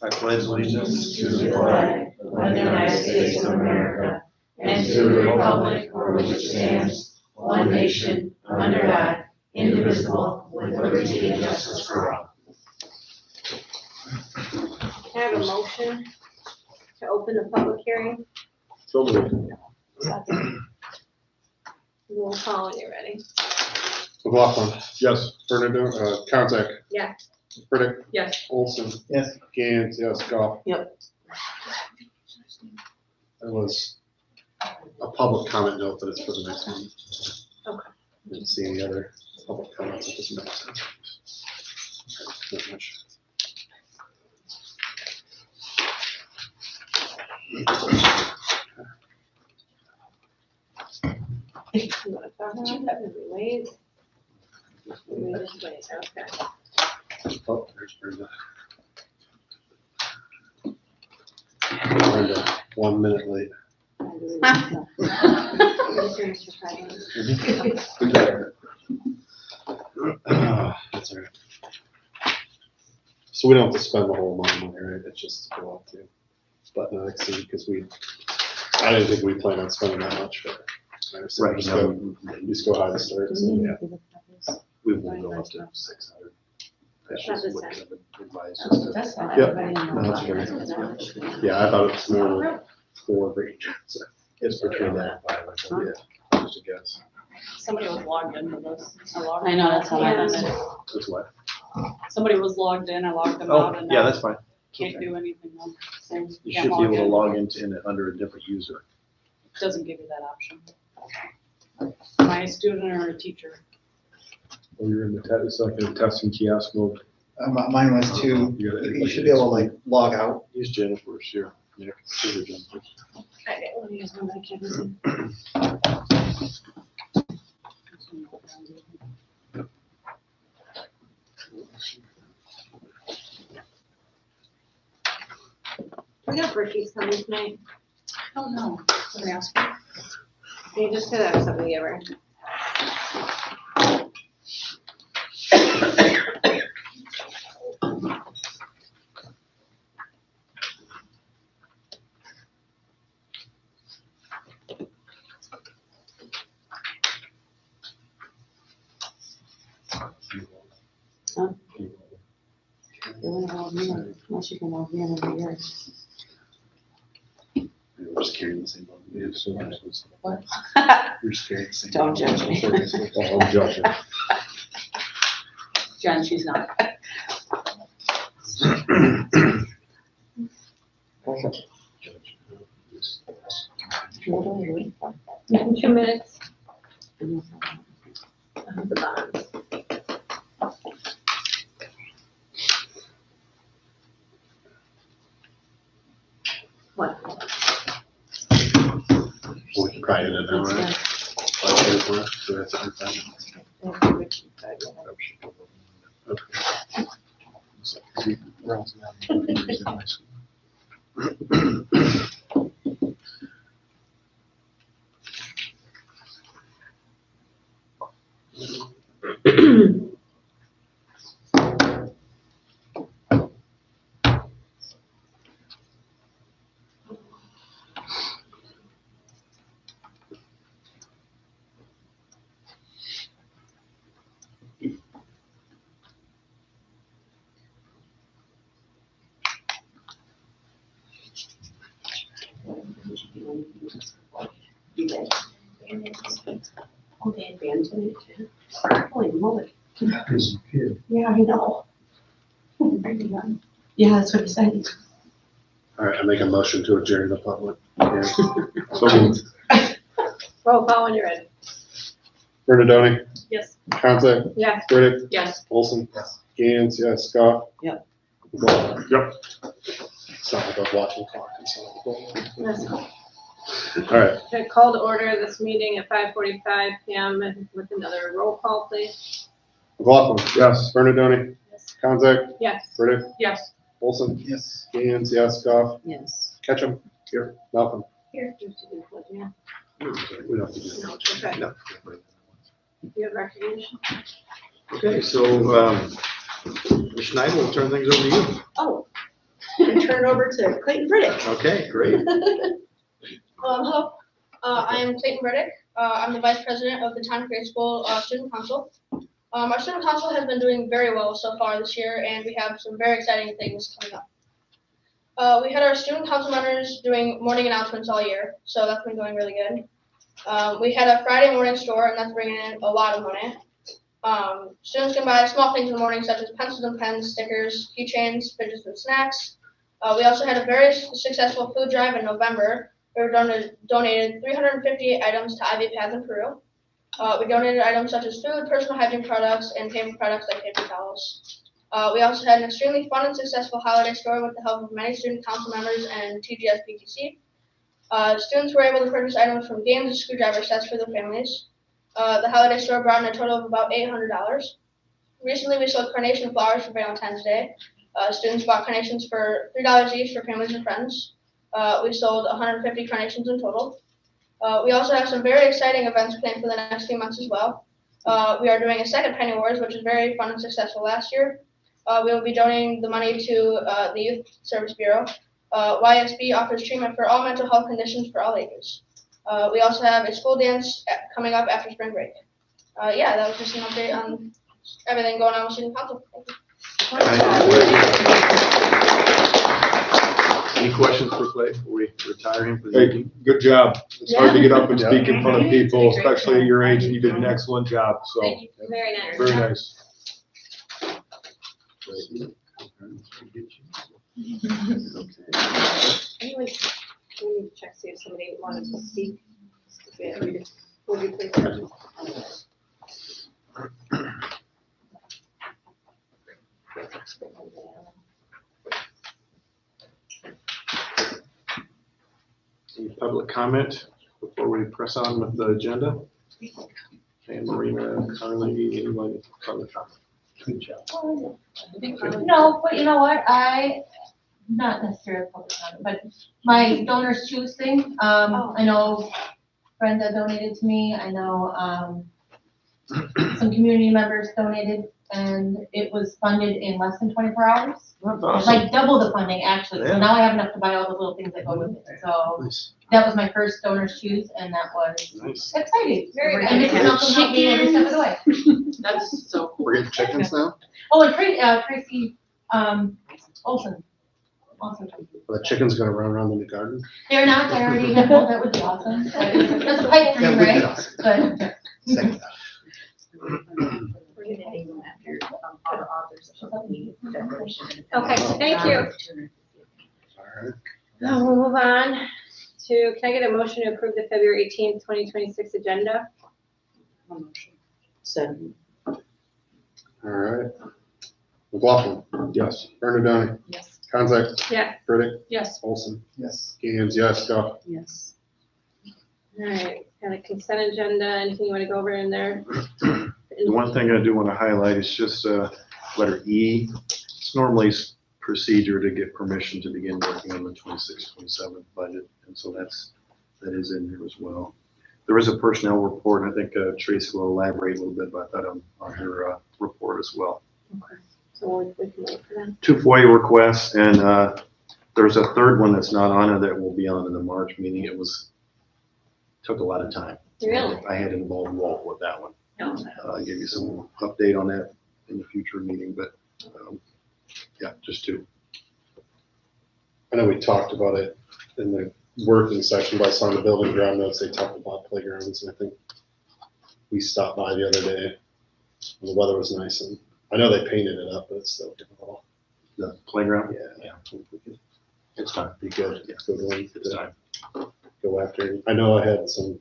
I pledge allegiance to the flag of the United States of America and to the republic for which it stands, one nation, under God, indivisible, with liberty and justice for all. Can I have a motion to open the public hearing? So moved. Roll call when you're ready. McLaughlin. Yes. Bernadone, Conzak. Yes. Burdick. Yes. Olson. Yes. Gans, yes. Goff. Yep. There was a public comment note that it's for the next one. Okay. Didn't see any other public comments at this minute. Not much. You want to talk about that? Maybe wait. Maybe just wait, okay. Oh, there's Brenda. Brenda, 1 minute late. Mr. President. That's all right. So we don't have to spend the whole amount of money, right? It's just to go up to. But no, exceed, because I didn't think we planned on spending that much, but. I understand. Right, Just go high to start. So, yeah. We will go up to 600. That's Not just this what time. kind of advice is to- That's not Yep. everybody in No, that's the- fair. Yeah, I thought it was more 4 range. So, It's between that and 5, I think. Yeah, just a guess. Somebody was logged into this. I know, that's how I done it. that's what. Somebody was logged in, I logged them Oh, out and yeah, now that's fine. can't okay. do anything else. So You can't should be able to in. log into it under a different user. Doesn't give you that option. Am I a student or a teacher? Oh, you're in the test, it's like a testing kiosk mode. Mine was too, you should be able to like log out. Use Jennifer's here. Yeah, use her Jennifer's. I didn't want to use one I can't. We got Ricky's coming tonight. Oh, no. Somebody asked me. You just said that was something you ever. They wouldn't log me in, unless you can log me in every year. We're just carrying the same one. Yeah, so What? we're just carrying the same. Don't judge me. Oh, I'm judging. Jen, she's not. What do I wait for? 2 minutes. I know. The bonds. What? We can probably end it now, right? So that's Oh, they advanced it. Holy moly. Yeah, I know. Yeah, that's what he said. All right, I make a motion to adjourn the public. Yeah. So moved. Roll call when you're ready. Bernadone, Yes. Concept, Yes. Riddick, Yes. Olson. Yes. Gans, yes, Scott. Yep. McLaughlin. Yep. Sound like I was watching clock and stuff. Yes. All right, Okay, call to order this meeting at 5:45 PM with another roll call, please. McLaughlin. Yes. Bernadone, Yes. Concept, Yes. Riddick, Yes. Olson. Yes. Gans, yes, Scott. Yes. Ketchum. Here. Malcolm. Here. You have to do what, yeah. We don't have to do No, that. okay. No. You have recognition? Okay, so, Ms. Schneider, we'll turn things over to you. Oh, and turn it over to Clayton Riddick. Okay, great. Hello, I am Clayton Riddick. I'm the Vice President of the Town Grade School Student Council. Our Student Council has been doing very well so far this year, and we have some very exciting things coming up. We had our Student Council members doing morning announcements all year, so that's been going really good. We had a Friday morning store, and that's bringing in a lot of money. Students can buy small things in the morning, such as pencils and pens, stickers, keychains, fidgets, and snacks. We also had a very successful food drive in November. We donated 350 items to IV Pads in Peru. We donated items such as food, personal hygiene products, and paper products like paper towels. We also had an extremely fun and successful holiday store with the help of many student council members and TGS PTC. Students were able to purchase items from games and screwdriver sets for their families. The holiday store brought in a total of about $800. Recently, we sold carnation flowers for Valentine's Day. Students bought carnations for $3 each for families and friends. We sold 150 carnations in total. We also have some very exciting events planned for the next few months as well. We are doing a second Penny Wars, which was very fun and successful last year. We will be donating the money to the Youth Service Bureau. YSB offers treatment for all mental health conditions for all ages. We also have a school dance coming up after spring break. Yeah, that was just an update on everything going on with student council. Thank you. Any questions for Clay before we retire him for the Hey, evening? good job. It's hard to get up and Yeah. speak in front of people, Great especially at your job. age, and you did an excellent job, so, Thank you. Very nice. very nice. Anyone, can you check, see if somebody wanted to speak? Yeah, would you please? Any public comment before we press on with the agenda? And Marina, Carly, anyone, public comment? Good job. No, but you know what, not necessarily public comment, but my donor's choose thing, I know Brenda donated to me, I know, some community members donated, and it was funded in less than 24 hours. That's Like double the funding, actually, so Yeah. now I have enough to buy all the little things that go with it, so Nice. that was my first donor's choose, and that was Nice. exciting. Very And Mrs. Malcolm helped me every step of the way. That's so cool. We're getting chickens now? Oh, and Tracy, Olson. The chicken's gonna run around in the garden? They're not, I already have, well, that would be awesome. That's a pipe dream, That would be right? awesome. But, Second that. We're gonna name them after all the authors of the Declaration. Okay, thank you. All right. Now we'll move on to, can I get a motion to approve the February 18th, 2026 agenda? Seven. All right. McLaughlin. Yes. Bernadone. Yes. Concept. Yes. Riddick. Yes. Olson. Yes. Gans, yes, Scott. Yes. All right, got a consent agenda, anything you want to go over in there? The one thing I do want to highlight is just letter E. It's normally procedure to get permission to begin working on the 26-27 budget, and so that is in here as well. There is a personnel report, and I think Tracy will elaborate a little bit about that on her report as well. Okay, so we can wait for them. 2 FOIA requests, and there's a third one that's not on it that will be on in the March meeting. Took a lot of time. Really? I had involved Walt with that one. No. I'll give you some update on that in the future meeting, but yeah, just 2. I know we talked about it in the working section, but I saw in the building ground notes, they talked about playgrounds, and I think we stopped by the other day. And the weather was nice, and I know they painted it up, but it's still difficult. The playground? Yeah. It's time. Be good. Yeah. Good one It's time. to go after. I know I had some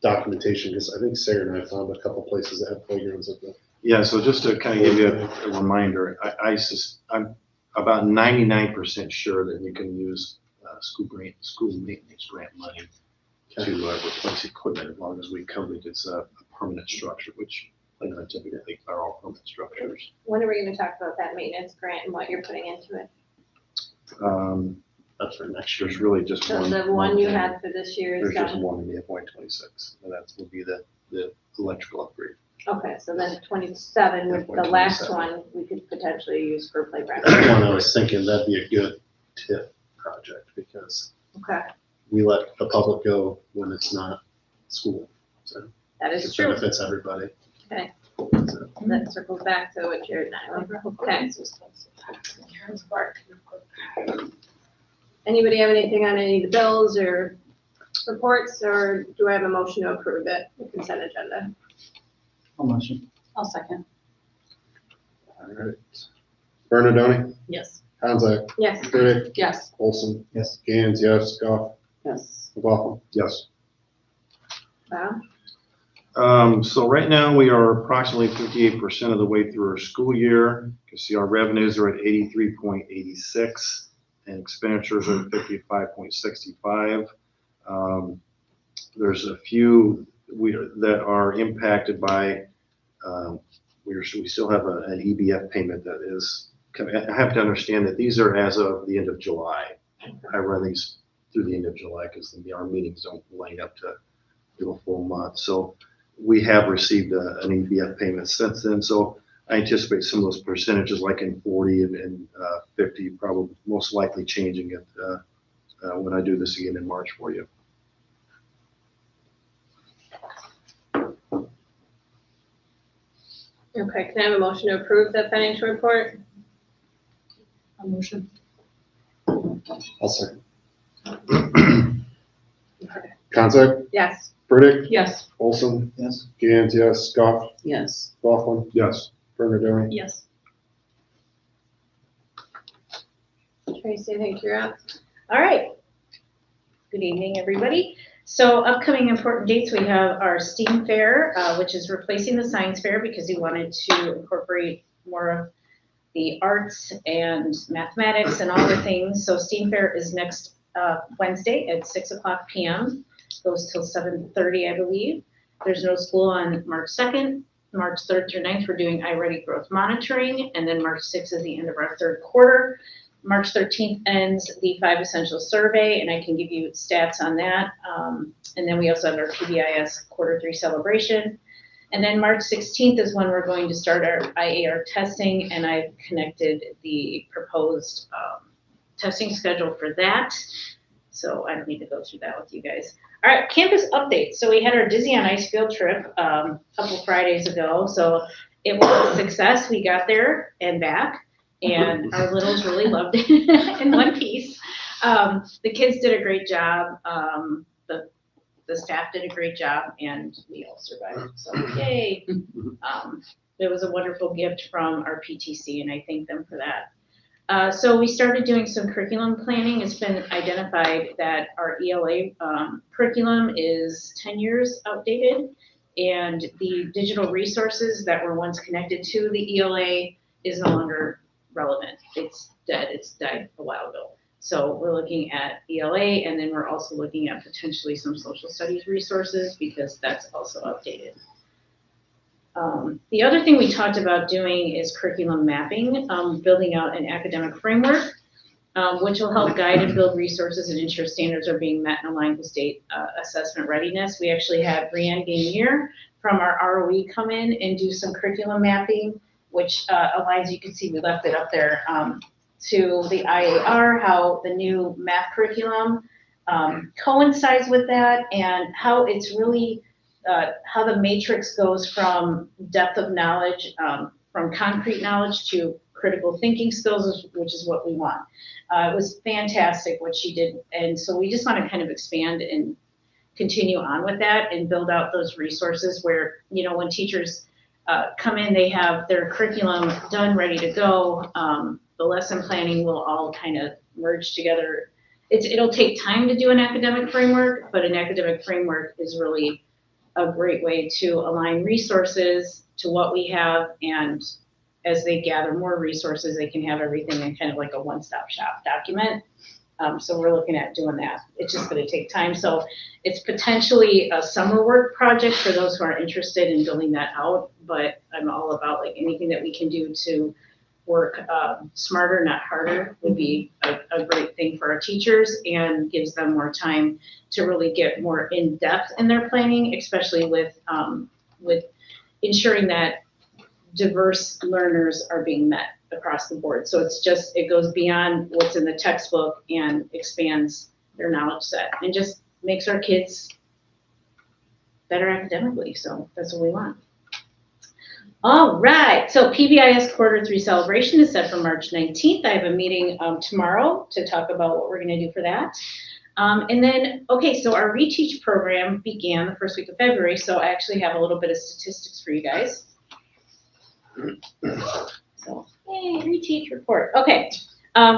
documentation, because I think Sarah and I found a couple places that have playgrounds at the. Yeah, so just to kind of give you a reminder, I'm about 99% sure that you can use school maintenance grant money to replace equipment as long as we cover it. It's a permanent structure, which typically are all permanent structures. When are we gonna talk about that maintenance grant and what you're putting into it? That's for next year. There's really just So one. the one you thing. had for this year is There's just done? one in the FY26, and that would be the electrical upgrade. Okay, so then 27 with the last 27. one, we could potentially use for playground. That's one I was thinking that'd be a good tip project, because Okay, we let the public go when it's not school. So that it is true. benefits everybody. Okay. So, That circles back to what you're, okay. Anybody have anything on any of the bills or reports, or do I have a motion to approve it, the consent agenda? I'll motion. I'll second. all right. Bernadone, Yes. Hanzak, Yes. Burdick, Yes. Olson, Yes. Gans, yes, Goff, Yes. McLaughlin. Yes. Wow. So right now, we are approximately 58% of the way through our school year. You can see our revenues are at 83.86 and expenditures are at 55.65. There's a few that are impacted by, we still have an EBF payment that is, I have to understand that these are as of the end of July. I run these through the end of July because our meetings don't line up to do a full month. So we have received an EBF payment since then. So I anticipate some of those percentages like in 40 and 50, probably most likely changing it when I do this again in March for you. Okay, can I have a motion to approve the financial report? A motion. I'll second. Hanzak, Yes. Burdick, Yes. Olson, Yes. Gans, yes, Goff, Yes. McLaughlin, Yes. Bernadone. Yes. Tracy, I think you're up. All right. Good evening, everybody. So upcoming important dates, we have our STEAM Fair, which is replacing the Science Fair because we wanted to incorporate more of the arts and mathematics and all the things. So STEAM Fair is next Wednesday at 6:00 p.m. Goes till 7:30, I believe. There's no school on March 2nd. March 3rd through 9th, we're doing iReady growth monitoring. And then March 6th is the end of our third quarter. March 13th ends the 5 Essential Survey, and I can give you stats on that. And then we also have our PBIS Quarter 3 celebration. And then March 16th is when we're going to start our IAR testing, and I've connected the proposed testing schedule for that. So I don't need to go through that with you guys. All right, campus update. So we had our Dizzy on Ice field trip a couple Fridays ago. So it was a success. We got there and back, and our littles really loved it in one piece. The kids did a great job. The staff did a great job, and we all survived. So yay! It was a wonderful gift from our PTC, and I thank them for that. So we started doing some curriculum planning. It's been identified that our ELA curriculum is 10 years outdated, and the digital resources that were once connected to the ELA is no longer relevant. It's dead. It's died a while ago. So we're looking at ELA, and then we're also looking at potentially some social studies resources because that's also outdated. The other thing we talked about doing is curriculum mapping, building out an academic framework, which will help guide and build resources and ensure standards are being met and aligned with state assessment readiness. We actually had Brianne Gainier from our ROE come in and do some curriculum mapping, which aligns, you can see we left it up there, to the IAR, how the new math curriculum coincides with that, and how it's really how the matrix goes from depth of knowledge, from concrete knowledge to critical thinking skills, which is what we want. It was fantastic what she did, and so we just want to kind of expand and continue on with that and build out those resources where, you know, when teachers come in, they have their curriculum done, ready to go. The lesson planning will all kind of merge together. It'll take time to do an academic framework, but an academic framework is really a great way to align resources to what we have, and as they gather more resources, they can have everything in kind of like a one-stop shop document. So we're looking at doing that. It's just going to take time. So it's potentially a summer work project for those who are interested in building that out, but I'm all about like anything that we can do to work smarter, not harder, would be a great thing for our teachers and gives them more time to really get more in depth in their planning, especially with ensuring that diverse learners are being met across the board. So it goes beyond what's in the textbook and expands their knowledge set and just makes our kids better academically. So that's what we want. All right, so PBIS Quarter 3 celebration is set for March 19th. I have a meeting tomorrow to talk about what we're gonna do for that. And then, okay, so our reteach program began the first week of February, so I actually have a little bit of statistics for you guys. So, yay, reteach report. Okay,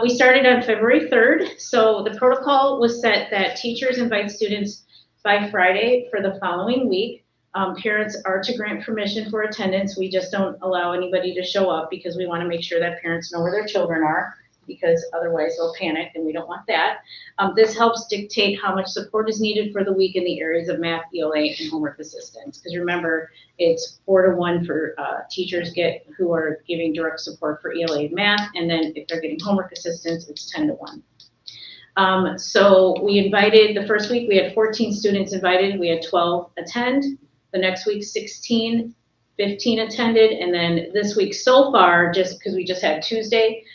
we started on February 3rd. So the protocol was set that teachers invite students by Friday for the following week. Parents are to grant permission for attendance. We just don't allow anybody to show up because we want to make sure that parents know where their children are, because otherwise they'll panic and we don't want that. This helps dictate how much support is needed for the week in the areas of math, ELA, and homework assistance. Because remember, it's 4-to-1 for teachers who are giving direct support for ELA and math, and then if they're getting homework assistance, it's 10-to-1. So the first week we had 14 students invited, we had 12 attend. The next week, 16, 15 attended, and then this week so far, just because we just had Tuesday,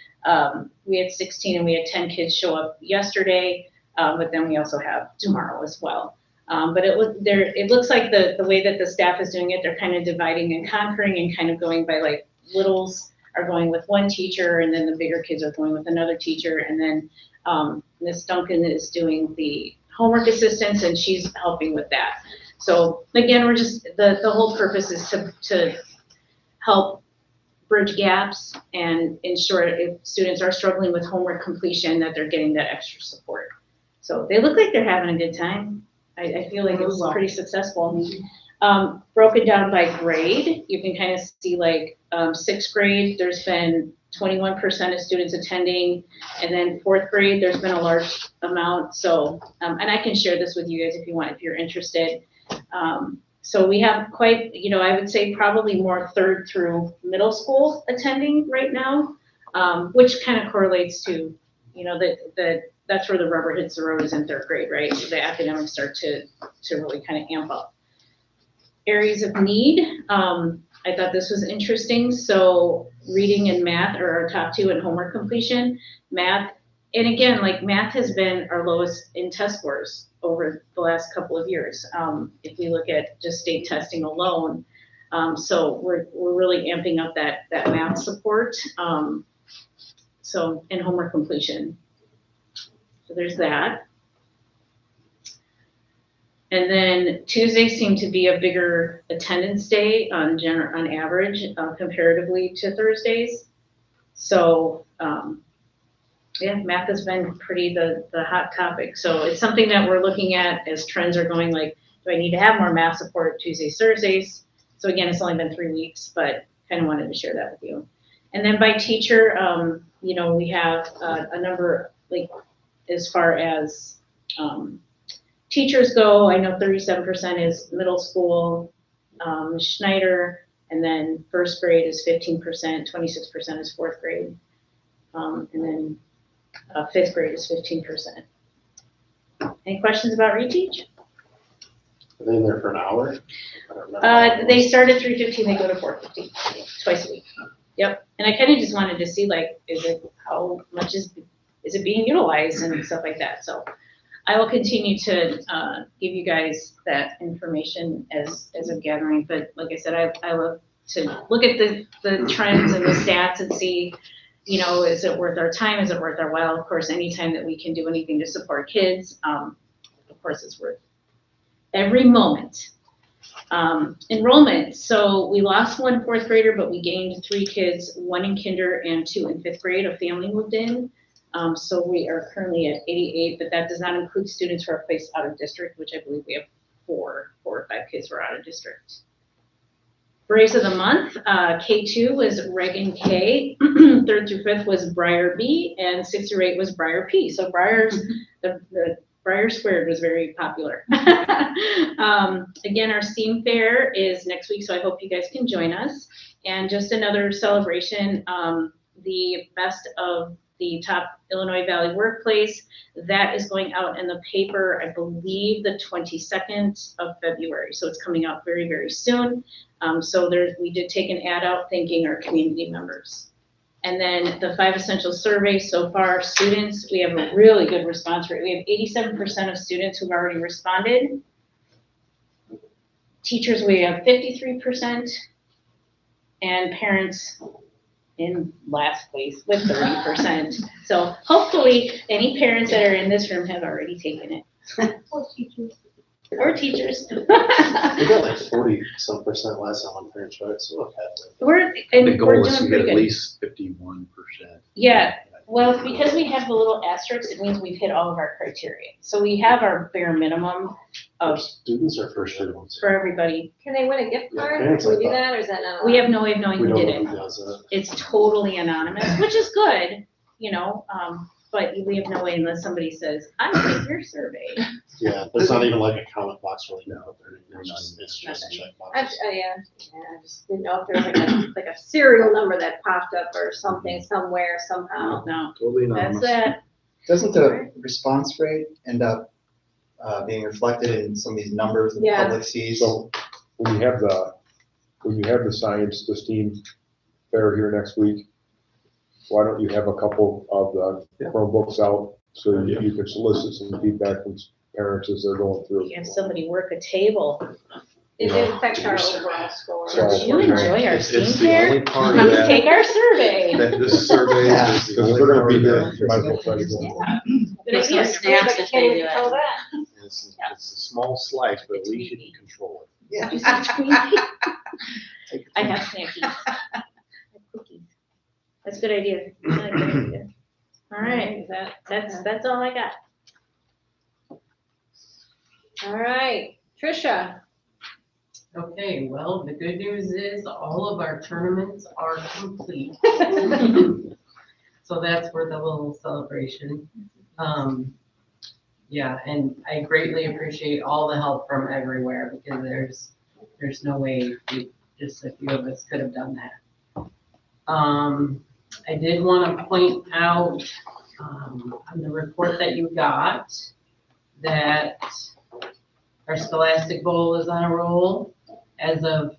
we had 16 and we had 10 kids show up yesterday, but then we also have tomorrow as well. But it looks like the way that the staff is doing it, they're kind of dividing and conquering and kind of going by like littles are going with one teacher and then the bigger kids are going with another teacher. And then Ms. Duncan is doing the homework assistance and she's helping with that. So again, we're just, the whole purpose is to help bridge gaps and ensure if students are struggling with homework completion that they're getting that extra support. So they look like they're having a good time. I feel like it's pretty successful. Broken down by grade, you can kind of see like 6th grade, there's been 21% of students attending, and then 4th grade, there's been a large amount. So, and I can share this with you guys if you want, if you're interested. So we have quite, I would say probably more 3rd through middle school attending right now, which kind of correlates to, that's where the rubber hits the road is in 3rd grade, right? So the academics start to really kind of amp up. Areas of need, I thought this was interesting. So reading and math are our top 2 in homework completion. Math, and again, like math has been our lowest in test scores over the last couple of years. If we look at just state testing alone. So we're really amping up that math support. So in homework completion. So there's that. And then Tuesdays seem to be a bigger attendance day on average comparatively to Thursdays. So yeah, math has been pretty the hot topic. So it's something that we're looking at as trends are going like, do I need to have more math support Tuesdays, Thursdays? So again, it's only been 3 weeks, but kind of wanted to share that with you. And then by teacher, we have a number, like as far as teachers go, I know 37% is middle school, Schneider, and then 1st grade is 15%, 26% is 4th grade, and then 5th grade is 15%. Any questions about reteach? Are they in there for an hour? I don't remember. They start at 3:15, they go to 4:50, twice a week. Yep, and I kind of just wanted to see like, how much is it being utilized and stuff like that. So I will continue to give you guys that information as a gathering. But like I said, I love to look at the trends and the stats and see, is it worth our time? Is it worth our while? Of course, anytime that we can do anything to support kids, of course, it's worth every moment. Enrollment. So we lost 1 4th grader, but we gained 3 kids, 1 in kinder and 2 in 5th grade. A family moved in. So we are currently at 88, but that does not include students who are placed out of district, which I believe we have 4 or 5 kids were out of district. Braves of the month, K2 was Reagan K, 3rd through 5th was Briar B, and 6 through 8 was Briar P. So the Briar Squared was very popular. Again, our STEAM fair is next week, so I hope you guys can join us. And just another celebration, the best of the top Illinois Valley workplace, that is going out in the paper, I believe the 22nd of February. So it's coming out very, very soon. So we did take an ad out thanking our community members. And then the 5 essential survey so far, students, we have a really good response rate. We have 87% of students who've already responded. Teachers, we have 53%, and parents in last place with 30%. So hopefully any parents that are in this room have already taken it. Or teachers. We got like 40-some% last time on parents' right, so we're halfway. The goal We're is to doing get pretty at good. least 51%. Yeah, well, because we have the little asterisks, it means we've hit all of our criteria. So we have our bare minimum of Students are first year ones. for everybody. Can they win a gift Yeah, card? parents, Can we I do thought. that, or is that not allowed? We have no way of knowing We who don't did know it. who does that. It's totally anonymous, which is good, but we have no way unless somebody says, I'm gonna take your survey. Yeah, there's not even like a comment box where they can put their name. It's just a checkbox. Yeah, I just didn't know if there was like a serial number that popped up or something somewhere somehow. No, Totally that's anonymous. it. Doesn't the response rate end up being reflected in some of these numbers that the Yeah. public sees? So when you have the science, the STEAM fair here next week, why don't you have a couple of the Chromebooks out so you can solicit some feedback from parents as they're going through. You have somebody work a table. It Yeah. affects our overall score. So- Did you enjoy our It's STEAM the fair? only part Come of that, take our survey. that this survey Yeah. is the Because only they're gonna part be of there, that. you might as well try to go. Yeah. Good Get some idea. snacks if they do Control it. that. It's a small slice, but at least you can control it. Yeah. You say tweety? I have snackies. I have cookies. That's a good idea. I like that idea. All right, that's all I got. All right, Tricia. Okay, well, the good news is all of our tournaments are complete. So that's worth a little celebration. Yeah, and I greatly appreciate all the help from everywhere because there's no way just a few of us could have done that. I did want to point out on the report that you got that our Scholastic Bowl is on a roll. As of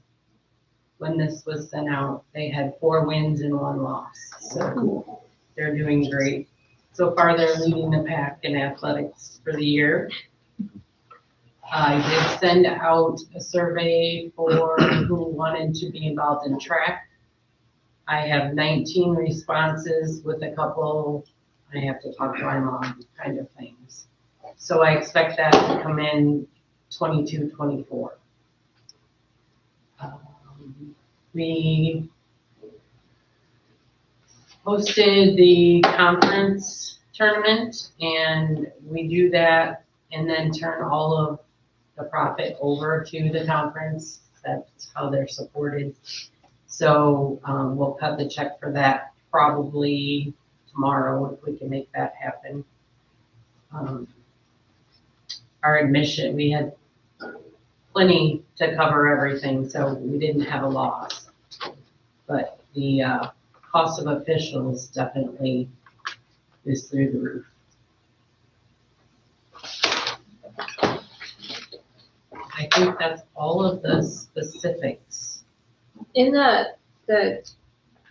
when this was sent out, they had 4 wins and 1 loss. So they're doing great. So far, they're leading the pack in athletics for the year. I did send out a survey for who wanted to be involved in track. I have 19 responses with a couple, I have to talk to my mom kind of things. So I expect that to come in 22, 24. We hosted the conference tournament, and we do that and then turn all of the profit over to the conference. That's how they're supported. So we'll cut the check for that probably tomorrow if we can make that happen. Our admission, we had plenty to cover everything, so we didn't have a loss. But the cost of officials definitely is through the roof. I think that's all of the specifics. In the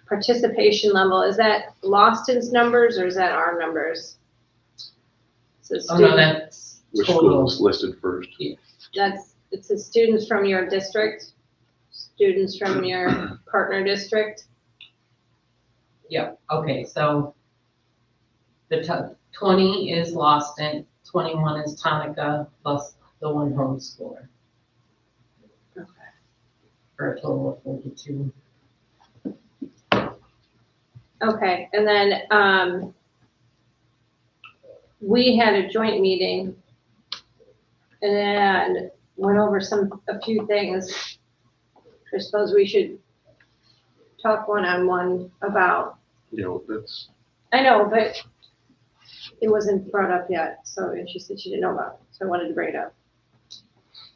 participation level, is that Loston's numbers or is that our numbers? So Oh, no, that's Which total. school is listed first? it says students from your district, students from your partner district. Yep, okay, so the 20 is Loston, 21 is Tonica, plus the 1 homeschooler. Okay. For a total of 42. Okay, and then, we had a joint meeting and went over a few things. I suppose we should talk one-on-one about, That's, I know, but it wasn't brought up yet, so, and she said she didn't know about it, so I wanted to bring it up.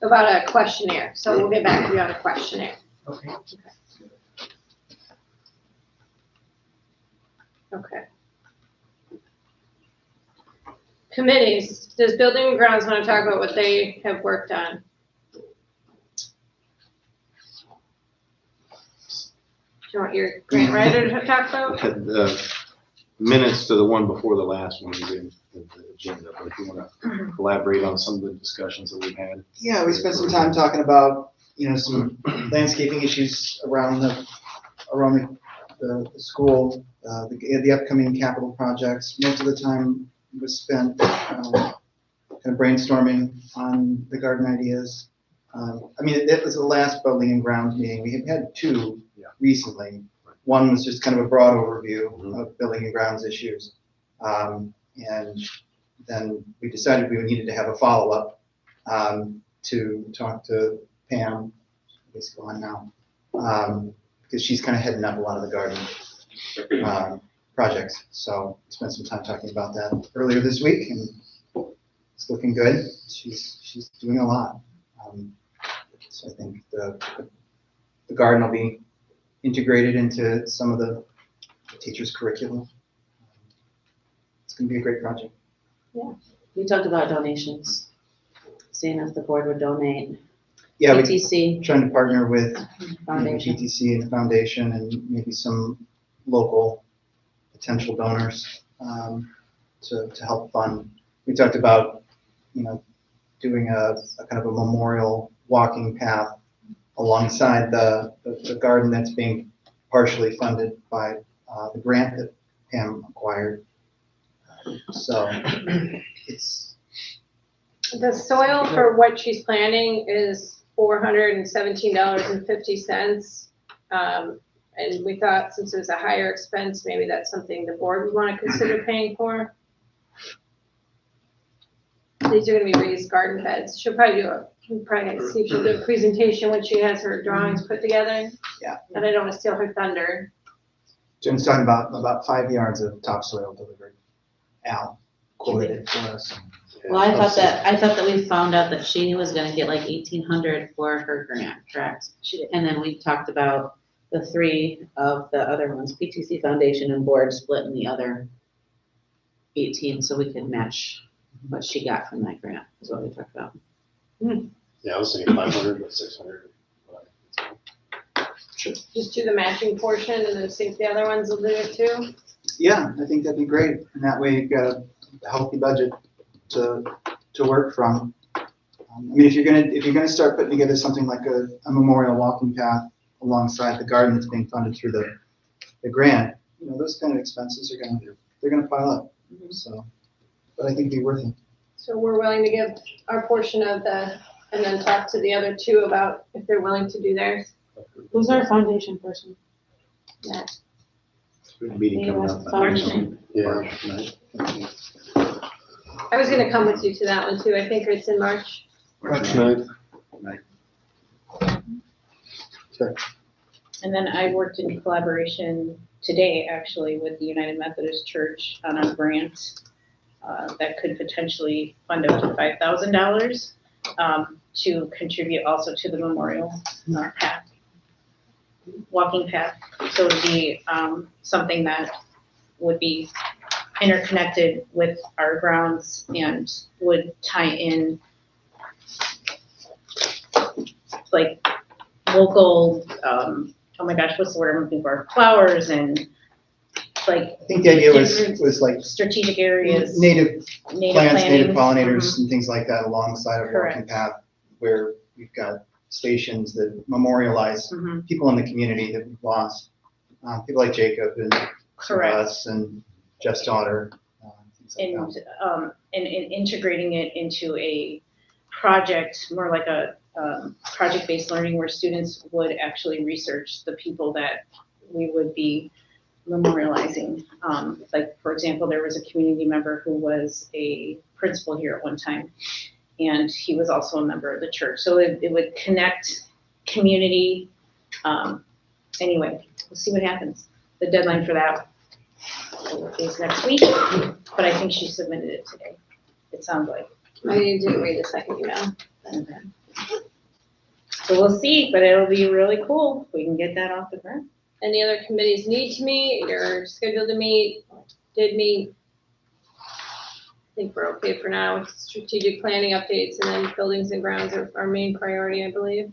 About a questionnaire, so we'll get back to you on a questionnaire. Okay. Okay. Committees, does Building and Grounds want to talk about what they have worked on? Do you want your grant writer to talk about? the minutes to the one before the last one is in the agenda, but if you want to elaborate on some of the discussions that we've had. Yeah, we spent some time talking about, some landscaping issues around the school, the upcoming capital projects. Most of the time was spent kind of brainstorming on the garden ideas. It was the last Building and Grounds meeting. We have had two recently. One was just kind of a broad overview of Building and Grounds issues. And then we decided we needed to have a follow-up to talk to Pam, who's gone now, because she's kind of heading up a lot of the garden projects. So spent some time talking about that earlier this week, and it's looking good. She's doing a lot. So I think the garden will be integrated into some of the teachers' curriculum. It's going to be a great project. Yeah. We talked about donations, seeing if the board would donate. Yeah, PTC trying to partner with Foundation. GTC and the foundation and maybe some local potential donors to help fund. We talked about, doing a kind of a memorial walking path alongside the garden that's being partially funded by the grant that Pam acquired. So it's. The soil for what she's planning is $417.50. And we thought since there's a higher expense, maybe that's something the board would want to consider paying for. These are going to be raised garden beds. She'll probably see if she'll do a presentation when she has her drawings put together. Yeah. But I don't want to steal her thunder. Jim's talking about 5 yards of topsoil delivered. Al quoted it for us. Well, I thought that we found out that she was gonna get like 1,800 for her grant, correct? She did. And then we talked about the three of the other ones, PTC Foundation and board splitting the other 18, so we could match what she got from that grant, is what we talked about. Yeah, I was thinking 500, but 600. Just do the matching portion and then see if the other ones will do it too. Yeah, I think that'd be great. And that way you've got a healthy budget to work from. If you're gonna start putting together something like a memorial walking path alongside the garden that's being funded through the grant, those kind of expenses they're gonna pile up. So, but I think it'd be worth it. So we're willing to give our portion of and then talk to the other two about if they're willing to do theirs. Who's our foundation person? Yeah. Meeting coming up. March Yeah. I was gonna come with you to that one too. I think it's in March. March 9th. And then I worked in collaboration today, actually, with the United Methodist Church on a grant that could potentially fund up to $5,000 to contribute also to the memorial path, walking path. So it would be something that would be interconnected with our grounds and would tie in like local, oh my gosh, what's the word I'm looking for? Flowers and like. I think the idea different was like strategic areas. native plants, native plantings. pollinators and things like that alongside of walking Correct. path where we've got stations that memorialize Mhm. people in the community that we've lost. People like Jacob and Correct. us and Jeff's daughter. Things like that. And integrating it into a project, more like a project-based learning where students would actually research the people that we would be memorializing. Like, for example, there was a community member who was a principal here at one time. and he was also a member of the church. So it would connect community. Anyway, we'll see what happens. The deadline for that is next week, but I think she submitted it today. It sounds like. I didn't read the second email. So we'll see, but it'll be really cool if we can get that off the ground. Any other committees need to meet, you're scheduled to meet, did meet? I think we're okay for now with strategic planning updates, and then buildings and grounds are our main priority, I believe.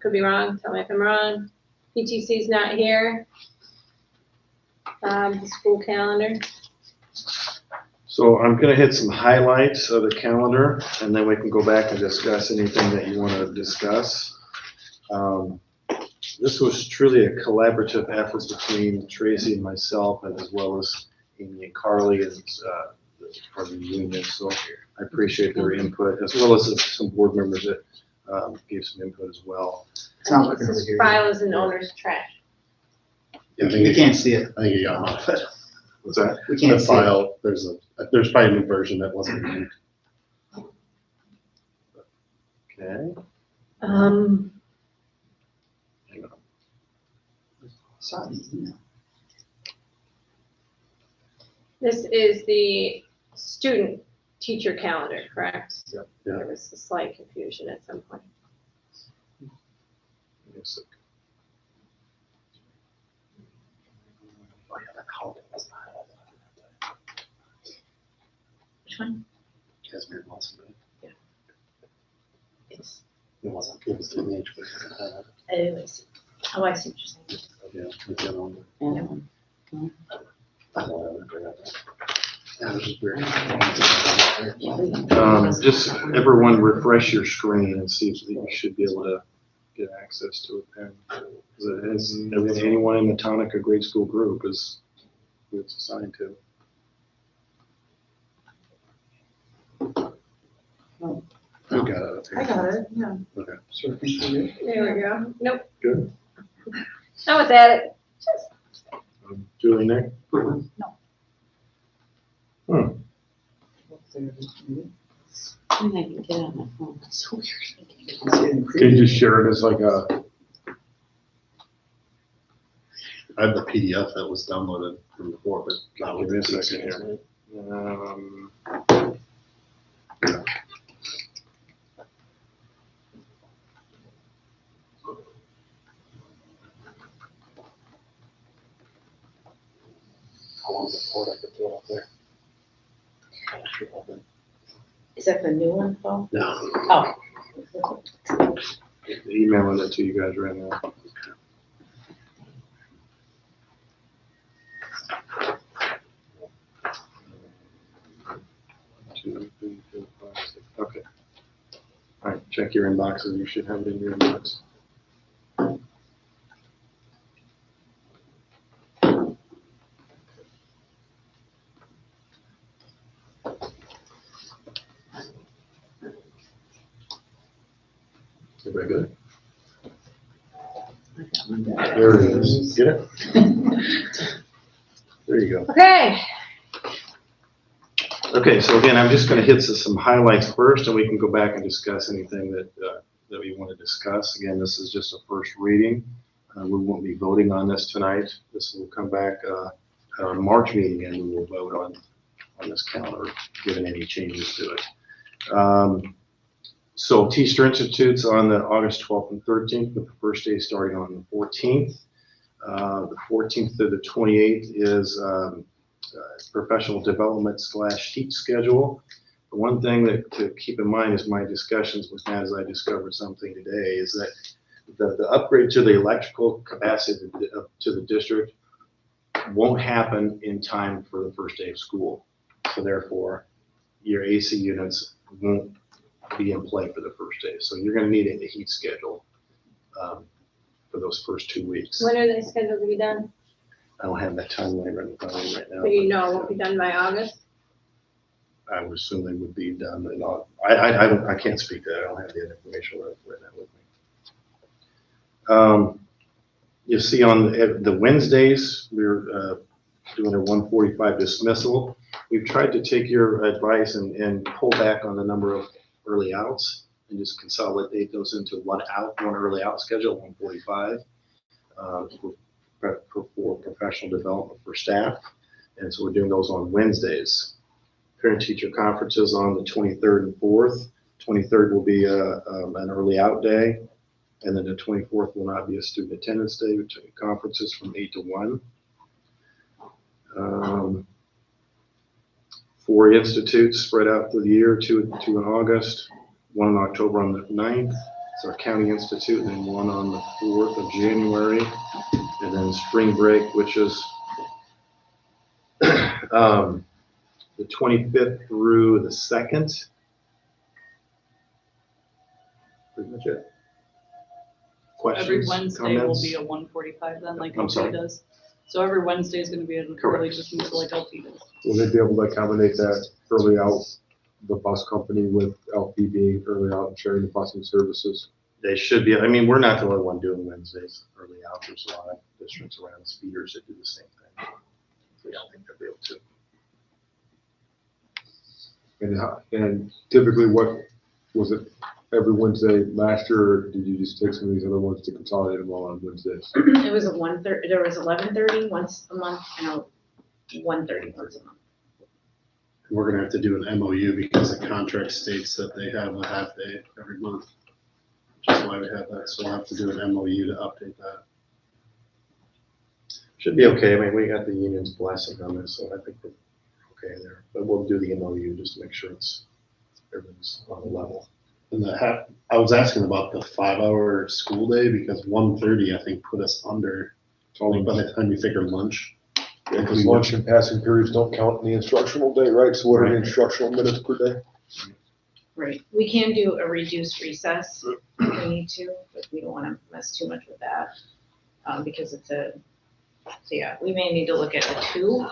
Could be wrong, tell me if I'm wrong. PTC's not here. The school calendar. So I'm gonna hit some highlights of the calendar, and then we can go back and discuss anything that you wanna discuss. This was truly a collaborative effort between Tracy and myself, and as well as Amy and Carly and part of the union. So I appreciate their input, as well as some board members that gave some input as well. It's not looking This over is here. files and owner's trash. Yeah, I think You can't see it. I think it got modified. What's that? We The can't see it. file, there's probably a new version that wasn't used. Okay. Hang on. Saw the email. This is the student teacher calendar, correct? Yep. Yeah. There was a slight confusion at some point. Give me a sec. Oh, yeah, that holiday was not. Which one? Casimir Wilson, right? Yeah. It's, It wasn't, it was teenage, but, anyways. Oh, I see what you're saying. yeah, it's the other one. Yeah. I don't know, I forgot that. That was just weird. Just everyone refresh your screen and see if you should be able to get access to a pen. 'Cause it has, anyone in the Tonica grade school group is who it's assigned to. I got it up here. I got it, yeah. Okay. Sort of think we're good. There we go. Nope. Good. That was at it. Julie, Nick? I think I can get it on my phone. That's so weird. You can see it in Can you preview. just share it as like a, I have the PDF that was downloaded from before, but not give with me a the second TGS. here. How long before I could throw it up there? Is that the new one, Paul? No. Oh. Emailing it to you guys right now. Two, three, four, five, six. Okay. All right, check your inboxes. You should have it in your inbox. Everybody good? There it is. Get it? There you go. Okay. Okay, so again, I'm just gonna hit some highlights first, and we can go back and discuss anything that we want to discuss. Again, this is just a first reading. We won't be voting on this tonight. This will come back at our March meeting, and we will vote on this calendar, given any changes to it. So Teacher Institute's on the August 12th and 13th, with the first day starting on the 14th. The 14th to the 28th is professional development / teach schedule. The one thing that to keep in mind is my discussions with Matt, as I discovered something today, is that the upgrade to the electrical capacity to the district won't happen in time for the first day of school. So therefore, your AC units won't be in play for the first day. So you're gonna need a heat schedule for those first 2 weeks. When are they scheduled to be done? I don't have that timeline right in front of me right now. Do you know it won't be done by August? I would assume they would be done, and I can't speak to that, I don't have the information right now with me. You see on the Wednesdays, we're doing a 1:45 dismissal. We've tried to take your advice and pull back on the number of early outs and just consolidate those into one early out schedule, 1:45, for professional development for staff. And so we're doing those on Wednesdays. Parent-teacher conferences on the 23rd and 4th. 23rd will be an early out day, and then the 24th will not be a student attendance day. We take conferences from 8 to 1. 4 institutes spread out through the year, two in August, 1 in October on the 9th. It's our county institute, and then 1 on the 4th of January. And then spring break, which is the 25th through the 2nd. Pretty much it. Questions, Every Wednesday will comments? be a 1:45 then, like I'm sorry? LP does. So every Wednesday is gonna be an early dismissal like LP does. Will they be able to accommodate that early out, the bus company with LP being early out and sharing the busing services? They should be. I mean, we're not the only one doing Wednesdays early out. There's a lot of districts around, speeders that do the same thing. So yeah, I think they'll be able to. And typically what, was it every Wednesday last year, or did you just take some of these other ones to consolidate them all on Wednesdays? It was a 1:30, there was 11:30 once a month and a 1:30 once a month. We're gonna have to do an MOU because the contract states that they have a half day every month. Which is why we have that, so we'll have to do an MOU to update that. Should be okay. I mean, we got the union's blessing on this, so I think we're okay there. But we'll do the MOU just to make sure everything's on the level. And I was asking about the 5-hour school day because 1:30 I think put us under, only by the time you figure lunch. Because lunch and passing periods don't count in the instructional day, right? So what are the instructional minutes per day? Right, we can do a reduced recess if we need to, but we don't wanna mess too much with that, because so yeah, we may need to look at a 2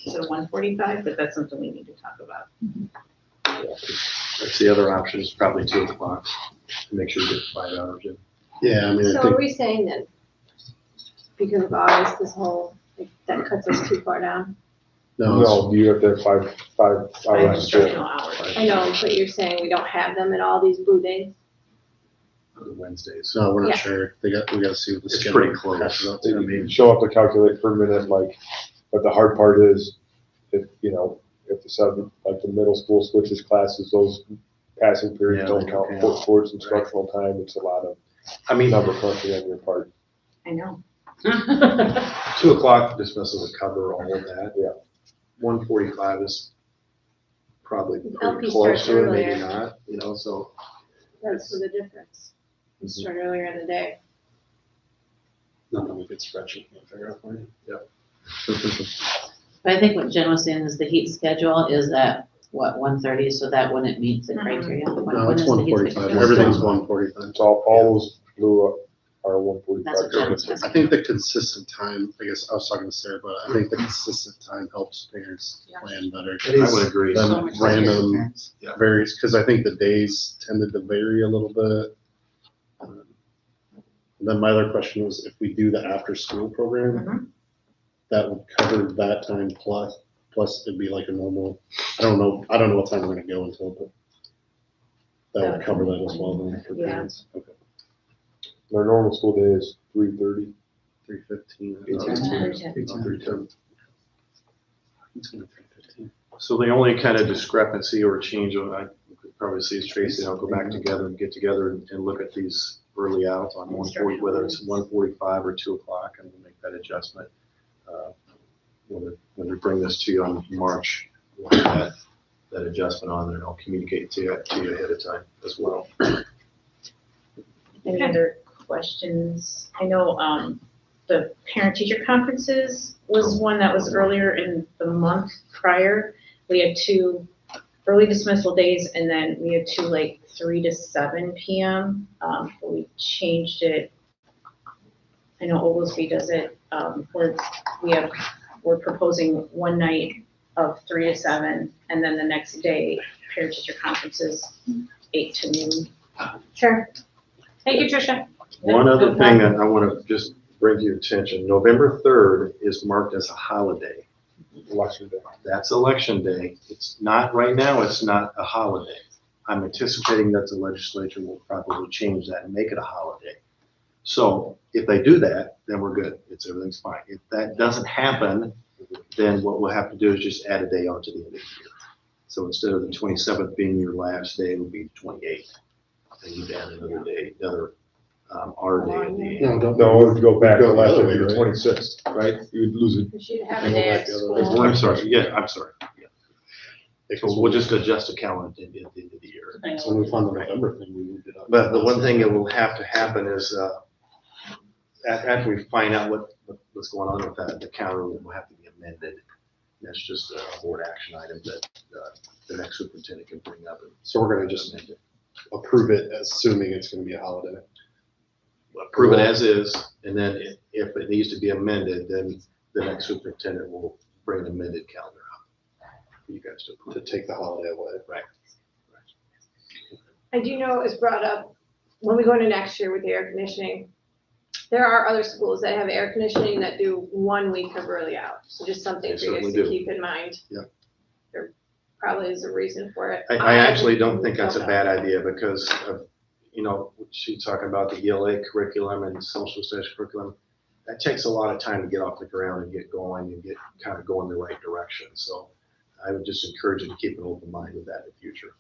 instead of 1:45, but that's something we need to talk about. That's the other option is probably 2 o'clock to make sure you get 5 hours in. Yeah, I mean, I So are think, we saying that because of August, this whole, like, that cuts us too far down? no, it's- No, you have to have five Five hours. instructional hours. I know, but you're saying we don't have them in all these blue days? On the Wednesdays. so we're Yeah. not sure. We gotta see what the It's schedule pretty close. catches up I to. mean, she'll have to calculate per minute, like, but the hard part is, if, if the middle school switches classes, those passing periods Yeah, don't they count don't count. towards instructional time. It's a lot of I mean, number crunching on your part. I know. 2 o'clock dismissal would cover all of that. Yeah. 1:45 is probably pretty LP close starts to it, maybe earlier. not, so. That's for the difference. We start earlier in the day. Nothing we could spreadsheet and figure out for you. But I think what Jen was saying is the heat schedule is at, what, 1:30, so that wouldn't meet the Mhm. criteria? No, When it's is the heat 1:45. schedule? Everything's 1:45. It's all those blue are That's what Jen 1:45. was I think the consistent time, I guess I was talking to Sarah, but I think the consistent time helps parents Yeah. plan better. It I is would agree. Then so much easier for random parents. varies, because I think the days tended to vary a little bit. And then my other question was, if we do the after-school program, Mhm. that would cover that time plus it'd be like a normal, I don't know what time we're gonna go until, but that would cover that as well then for Yeah. parents. Okay. Their normal school day is 3:30. 3:15. 3:10. It's gonna be 3:15. So the only kind of discrepancy or change, I could probably see is Tracy and I'll go back together and get together and look at these early out on 1:40, whether it's 1:45 or 2 o'clock, and we'll make that adjustment. When we bring this to you on March, we'll have that adjustment on there, and I'll communicate to you ahead of time as well. Any other questions? I know, the parent-teacher conferences was one that was earlier in the month prior. We had 2 early dismissal days, and then we had 2 like 3 to 7 PM. But we changed it. I know Oglesby does it, where we're proposing one night of 3 to 7, and then the next day, parent-teacher conferences, 8 to noon. Sure. Thank you, Tricia. One other thing that I want to just bring to your attention, November 3rd is marked as a holiday. Election day. That's election day. It's not, right now, it's not a holiday. I'm anticipating that the legislature will probably change that and make it a holiday. So if they do that, then we're good. Everything's fine. If that doesn't happen, then what we'll have to do is just add a day on to the end of the year. So instead of the 27th being your last day, it would be the 28th. And you'd add another day, our day at the end. No, it would go back to Go the last other week, way, the right? 26th, right? You would lose it. We should have a And go day back at the other way. school. I'm sorry, I'm sorry. Yeah. So Because we'll just adjust the calendar at the end of the year. when we found the November thing, we moved it up. But the one thing that will have to happen is, after we find out what's going on with that, the calendar will have to be amended. That's just a board action item that the next superintendent can bring up. So we're gonna just amend it. approve it, assuming it's gonna be a holiday. Approve it as is, and then if it needs to be amended, then the next superintendent will bring an amended calendar up for you guys to To approve. take the holiday away. Right. I do know it was brought up, when we go into next year with the air conditioning, there are other schools that have air conditioning that do 1 week of early out. So just something They for you guys certainly to do. keep in mind. Yep. There probably is a reason for it. I actually don't think that's a don't bad idea because of, she's talking about the ELA curriculum and social studies curriculum. That takes a lot of time to get off the ground and get going and get kind of going the right direction. So I would just encourage you to keep an open mind with that in the future.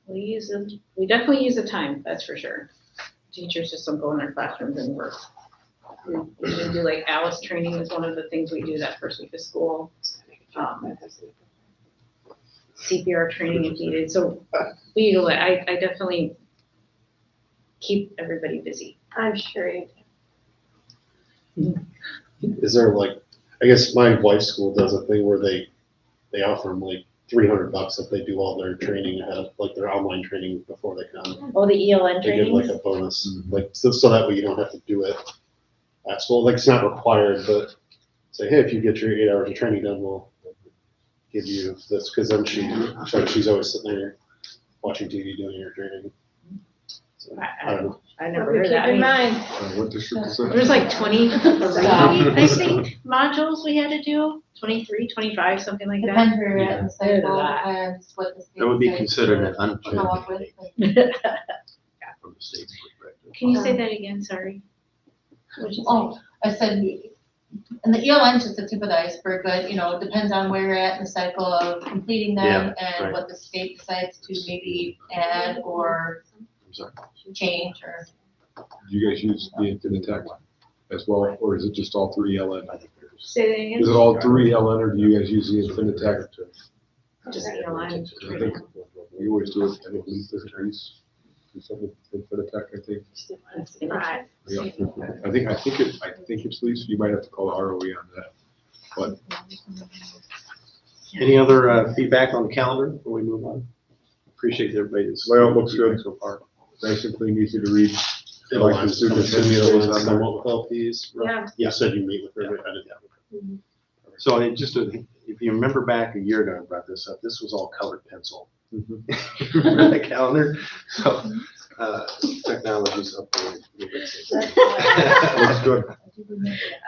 We definitely use the time, that's for sure. Teachers just don't go in their classrooms and work. We usually do like Alice training is one of the things we do that first week of school. CPR training if needed, so we utilize, I definitely keep everybody busy. I'm sure you do. Is there like, I guess my wife's school does a thing where they offer them like $300 if they do all their training ahead of, like their online training before they come. Oh, the ELN They give like training? a bonus, like, so that way you don't have to do it at school. Like, it's not required, but say, hey, if you get your 8 hours of training done, we'll give you this, because then she's always sitting there watching TV doing her training. So, I don't know. I never Something heard to that. I keep in mean, mind. What district is that? there's like 20, I think, modules we had to do, 23, 25, something like that. Depends where you're at in the Yeah. cycle and what the state. That would be decides considered to an unpaid come up with. day from the state's perspective. Can you say that again, sorry? What'd you say? Oh, I said, and the ELN is just the tip of the iceberg, but, it depends on where you're at in the cycle of completing them right. and what the state decides to maybe add or I'm sorry. change or. Do you guys use the Infinitec as well, or is it just all three LN? I think there's. Say that again. Is it all three LN, or do you guys use the Infinitec? Just ELN. I think we always do it, I think, least this piece, do something Infinitec, I think. Right. Yeah, I think it's least, you might have to call the ROE on that, but Any other feedback on the calendar before we move on? Appreciate everybody's. Layout looks good. So far. nice and clean, easy to read. It'll Like the align superintendent's on there. somewhat with LPs. Yeah. You said you meet with everybody. I didn't- So if you remember back a year ago, I brought this up, this was all colored pencil. Remember the calendar? So, technology's updated. Looks good.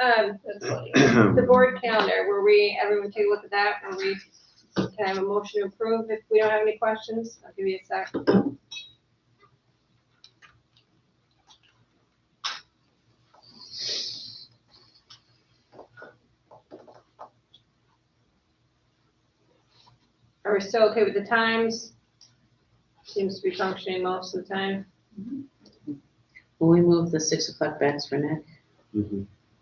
That's funny. The board calendar, everyone take a look at that, can I have a motion to approve if we don't have any questions? I'll give you a sec. Are we still okay with the times? Seems to be functioning most of the time. Will we move the 6 o'clock backs for Nick?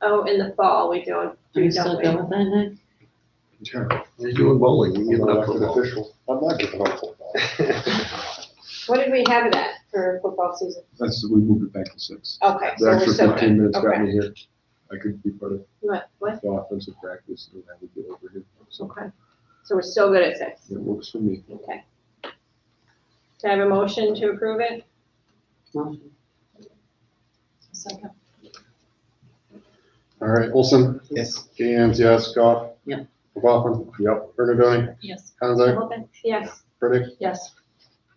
Oh, in the fall, we don't, Are you do, still don't good we? with that, Nick? You're doing bowling, you I'm give it not up for elected bowling. official. I'm not giving up football. What did we have it at for football season? We moved it back to 6. Okay, so The we're extra still 15 good. minutes got Okay. me here. I could be part of What? the offensive practice and I would get over here. So Okay, so we're still good at 6. it works for me. Okay. Can I have a motion to approve it? Motion. Second. All right, Olson? Yes. Gans, yes. Scott? Yep. McLaughlin? Yep. Bernadine? Yes. Hanzak? Yes. Burdick? Yes.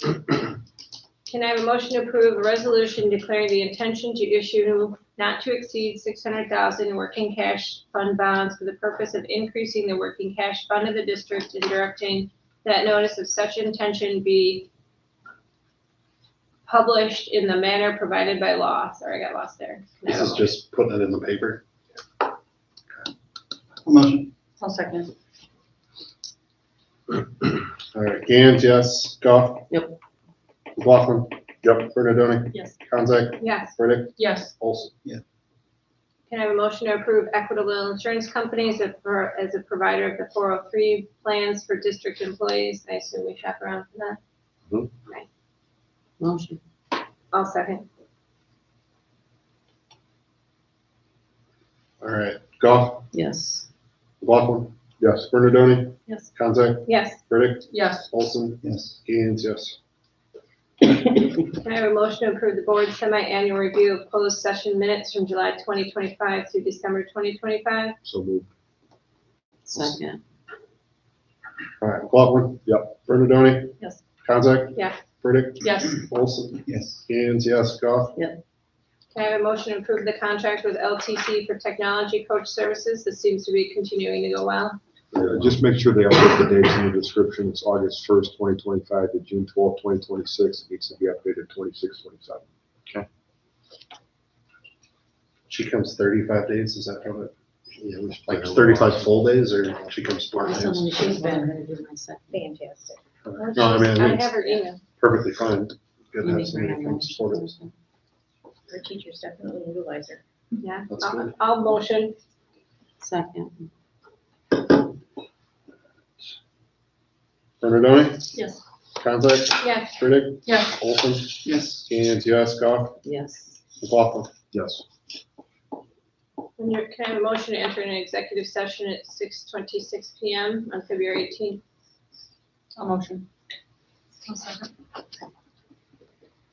Can I have a motion to approve a resolution declaring the intention to issue not to exceed $600,000 in working cash fund bonds for the purpose of increasing the working cash fund of the district and directing that notice of such intention be published in the manner provided by law. Sorry, I got lost there. Can I This have a is motion? just putting it in the paper. Motion. I'll second. All right, Gans, yes. Goff? Yep. McLaughlin? Yep. Bernadone? Yes. Conzak? Yes. Riddick? Yes. Olson? Can I have a motion to approve Equitable Insurance Company as a provider of the 403 plans for district employees? I assume we shop around for that. Motion. I'll second. All right, Goff? Yes. McLaughlin? Yes. Bernadone? Yes. Conzak? Yes. Riddick? Yes. Olson? Yes. Gans, yes. Can I have a motion to approve the board semi-annual review of closed session minutes from July 2025 through December 2025? So moved. Second. All right, McLaughlin? Yep. Bernadone? Yes. Conzak? Yes. Riddick? Yes. Olson? Yes. Gans, yes. Goff? Can I have a motion to approve the contract with LTC for technology coach services? This seems to be continuing to go well. Yeah, just make sure they update the dates in the description. It's August 1st, 2025 to June 12th, 2026. It needs to be updated 26, 27. She comes 35 days, is that how it? Yeah, we should Like take a 35 full days, or she comes 4 days? Awesome, she's been ready to do my second. Fantastic. No, I mean, I it's have her email. perfectly fine. Good to You have make somebody my who can support it. motion. Our teachers definitely utilize her. Yeah, That's good. I'll motion. Second. Bernadone? Yes. Conzak? Yes. Riddick? Yes. Olson? Yes. Gans, yes. Goff? Yes. McLaughlin? Yes. Can I have a motion to enter an executive session at 6:26 PM on February 18th? I'll motion. I'll second.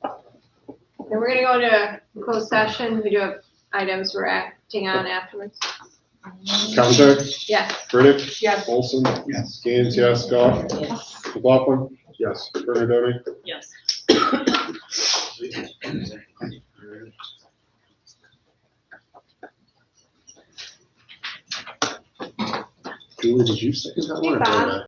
And we're gonna go to closed session. We do have items we're acting on afterwards. Conzak? Yes. Riddick? Yes. Olson? Yes. Gans, yes. Goff? Yes. McLaughlin? Yes. Bernadone? Yes. Julie, did you say that? Hey, Bob.